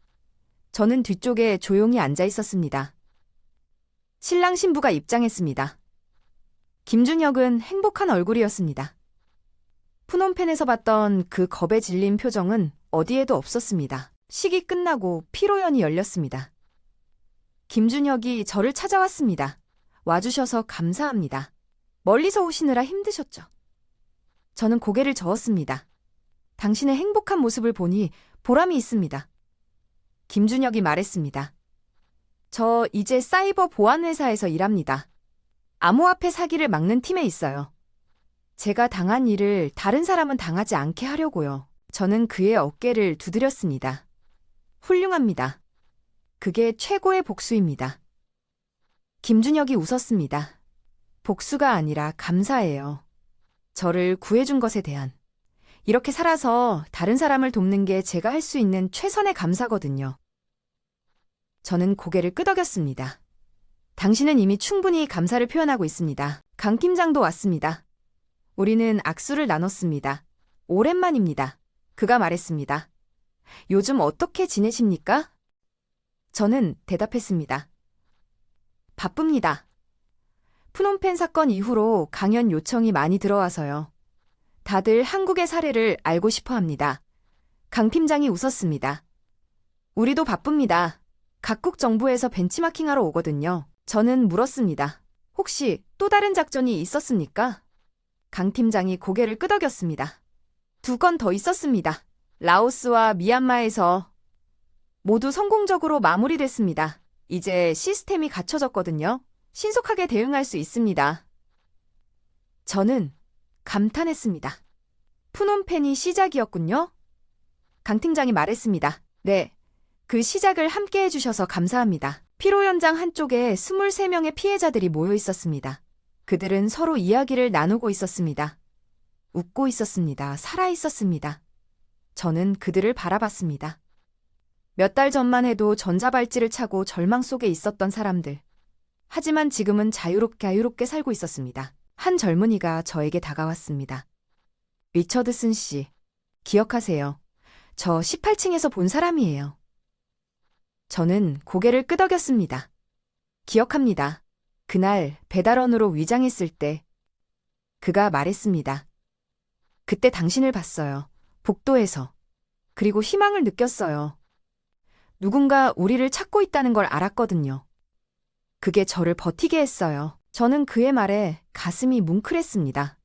저는 뒤쪽에 조용히 앉아 있었습니다. 신랑 신부가 입장했습니다. 김준혁은 행복한 얼굴이었습니다. 푸놈펜에서 봤던 그 겁에 질린 표정은 어디에도 없었습니다. 식이 끝나고 피로연이 열렸습니다. 김준혁이 저를 찾아왔습니다. 와주셔서 감사합니다. 멀리서 오시느라 힘드셨죠? 저는 고개를 저었습니다. 당신의 행복한 모습을 보니 보람이 있습니다. 김준혁이 말했습니다. 저 이제 사이버 보안회사에서 일합니다. 암호화폐 사기를 막는 팀에 있어요. 제가 당한 일을 다른 사람은 당하지 않게 하려고요. 저는 그의 어깨를 두드렸습니다. 훌륭합니다. 그게 최고의 복수입니다. 김준혁이 웃었습니다. 복수가 아니라 감사해요. 저를 구해준 것에 대한. 이렇게 살아서 다른 사람을 돕는 게 제가 할 수 있는 최선의 감사거든요. 저는 고개를 끄덕였습니다. 당신은 이미 충분히 감사를 표현하고 있습니다. 강 팀장도 왔습니다. 우리는 악수를 나눴습니다. 오랜만입니다. 그가 말했습니다. 요즘 어떻게 지내십니까? 저는 대답했습니다. 바쁩니다. 푸놈펜 사건 이후로 강연 요청이 많이 들어와서요. 다들 한국의 사례를 알고 싶어 합니다. 강 팀장이 웃었습니다. 우리도 바쁩니다. 각국 정부에서 벤치마킹하러 오거든요. 저는 물었습니다. 혹시 또 다른 작전이 있었습니까? 강 팀장이 고개를 끄덕였습니다. 2건 더 있었습니다. 라오스와 미얀마에서 모두 성공적으로 마무리됐습니다. 이제 시스템이 갖춰졌거든요. 신속하게 대응할 수 있습니다. 저는 감탄했습니다. 푸놈펜이 시작이었군요. 강 팀장이 말했습니다. 네, 그 시작을 함께 해주셔서 감사합니다. 피로 현장 한쪽에 23명의 피해자들이 모여 있었습니다. 그들은 서로 이야기를 나누고 있었습니다. 웃고 있었습니다. 살아 있었습니다. 저는 그들을 바라봤습니다. 몇 달 전만 해도 전자발찌를 차고 절망 속에 있었던 사람들. 하지만 지금은 자유롭게 살고 있었습니다. 한 젊은이가 저에게 다가왔습니다. 리처드슨 씨, 기억하세요. 저 18층에서 본 사람이에요. 저는 고개를 끄덕였습니다. 기억합니다. 그날 배달원으로 위장했을 때 그가 말했습니다. 그때 당신을 봤어요. 복도에서. 그리고 희망을 느꼈어요. 누군가 우리를 찾고 있다는 걸 알았거든요. 그게 저를 버티게 했어요. 저는 그의 말에 가슴이 뭉클했습니다.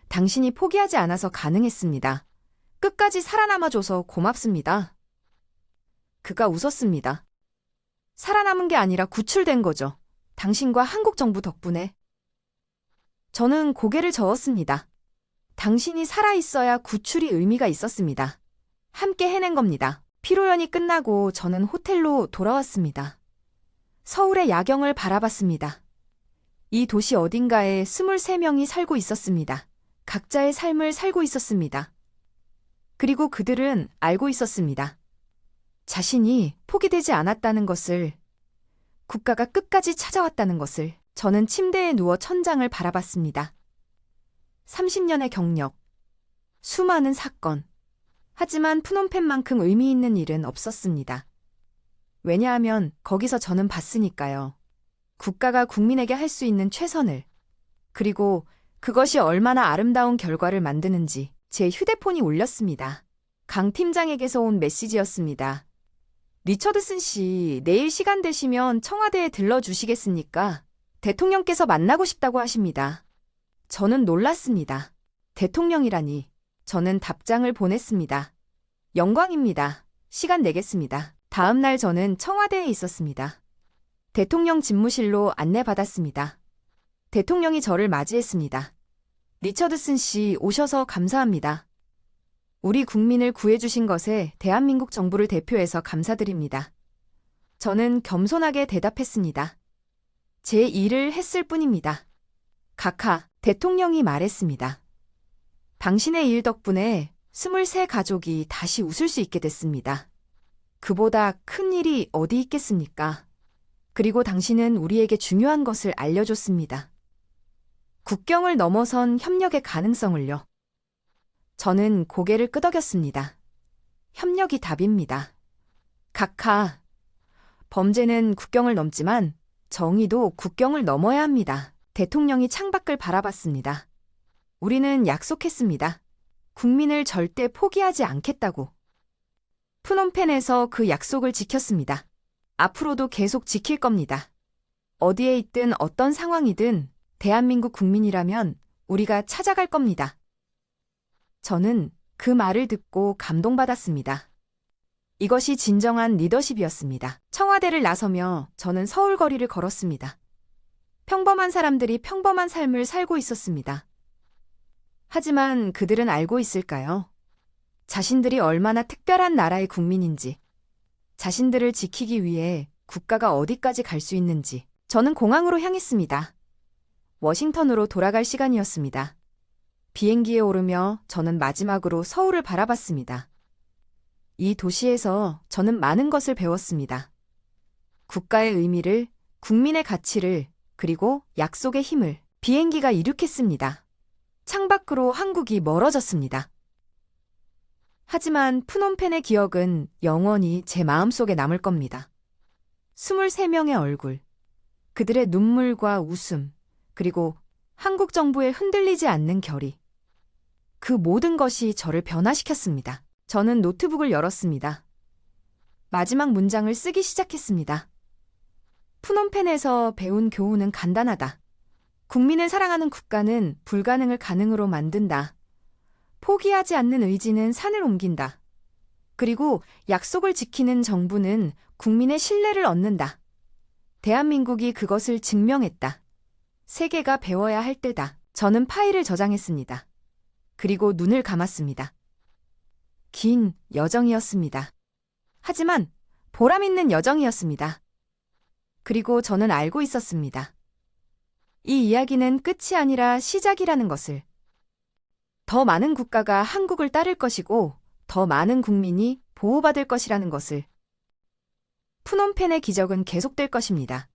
당신이 포기하지 않아서 가능했습니다. 끝까지 살아남아줘서 고맙습니다. 그가 웃었습니다. 살아남은 게 아니라 구출된 거죠. 당신과 한국 정부 덕분에. 저는 고개를 저었습니다. 당신이 살아있어야 구출이 의미가 있었습니다. 함께 해낸 겁니다. 피로연이 끝나고 저는 호텔로 돌아왔습니다. 서울의 야경을 바라봤습니다. 이 도시 어딘가에 23명이 살고 있었습니다. 각자의 삶을 살고 있었습니다. 그리고 그들은 알고 있었습니다. 자신이 포기되지 않았다는 것을, 국가가 끝까지 찾아왔다는 것을. 저는 침대에 누워 천장을 바라봤습니다. 30년의 경력, 수많은 사건. 하지만 프놈펜만큼 의미 있는 일은 없었습니다. 왜냐하면 거기서 저는 봤으니까요. 국가가 국민에게 할 수 있는 최선을. 그리고 그것이 얼마나 아름다운 결과를 만드는지. 제 휴대폰이 울렸습니다. 강 팀장에게서 온 메시지였습니다. 리처드슨 씨, 내일 시간 되시면 청와대에 들러주시겠습니까? 대통령께서 만나고 싶다고 하십니다. 저는 놀랐습니다. 대통령이라니. 저는 답장을 보냈습니다. 영광입니다. 시간 내겠습니다. 다음 날 저는 청와대에 있었습니다. 대통령 집무실로 안내받았습니다. 대통령이 저를 맞이했습니다. 리처드슨 씨 오셔서 감사합니다. 우리 국민을 구해주신 것에 대한민국 정부를 대표해서 감사드립니다. 저는 겸손하게 대답했습니다. 제 일을 했을 뿐입니다. 각하, 대통령이 말했습니다. 당신의 일 덕분에 23 가족이 다시 웃을 수 있게 됐습니다. 그보다 큰 일이 어디 있겠습니까? 그리고 당신은 우리에게 중요한 것을 알려줬습니다. 국경을 넘어선 협력의 가능성을요. 저는 고개를 끄덕였습니다. 협력이 답입니다. 각하, 범죄는 국경을 넘지만 정의도 국경을 넘어야 합니다. 대통령이 창밖을 바라봤습니다. 우리는 약속했습니다. 국민을 절대 포기하지 않겠다고. 프놈펜에서 그 약속을 지켰습니다. 앞으로도 계속 지킬 겁니다. 어디에 있든 어떤 상황이든 대한민국 국민이라면 우리가 찾아갈 겁니다. 저는 그 말을 듣고 감동받았습니다. 이것이 진정한 리더십이었습니다. 청와대를 나서며 저는 서울 거리를 걸었습니다. 평범한 사람들이 평범한 삶을 살고 있었습니다. 하지만 그들은 알고 있을까요? 자신들이 얼마나 특별한 나라의 국민인지, 자신들을 지키기 위해 국가가 어디까지 갈 수 있는지. 저는 공항으로 향했습니다. 워싱턴으로 돌아갈 시간이었습니다. 비행기에 오르며 저는 마지막으로 서울을 바라봤습니다. 이 도시에서 저는 많은 것을 배웠습니다. 국가의 의미를, 국민의 가치를, 그리고 약속의 힘을. 비행기가 이륙했습니다. 창밖으로 한국이 멀어졌습니다. 하지만 프놈펜의 기억은 영원히 제 마음속에 남을 겁니다. 23명의 얼굴, 그들의 눈물과 웃음, 그리고 한국 정부의 흔들리지 않는 결의. 그 모든 것이 저를 변화시켰습니다. 저는 노트북을 열었습니다. 마지막 문장을 쓰기 시작했습니다. 프놈펜에서 배운 교훈은 간단하다. 국민을 사랑하는 국가는 불가능을 가능으로 만든다. 포기하지 않는 의지는 산을 옮긴다. 그리고 약속을 지키는 정부는 국민의 신뢰를 얻는다. 대한민국이 그것을 증명했다. 세계가 배워야 할 때다. 저는 파일을 저장했습니다. 그리고 눈을 감았습니다. 긴 여정이었습니다. 하지만 보람 있는 여정이었습니다. 그리고 저는 알고 있었습니다. 이 이야기는 끝이 아니라 시작이라는 것을. 더 많은 국가가 한국을 따를 것이고 더 많은 국민이 보호받을 것이라는 것을. 푸놈펜의 기적은 계속될 것입니다.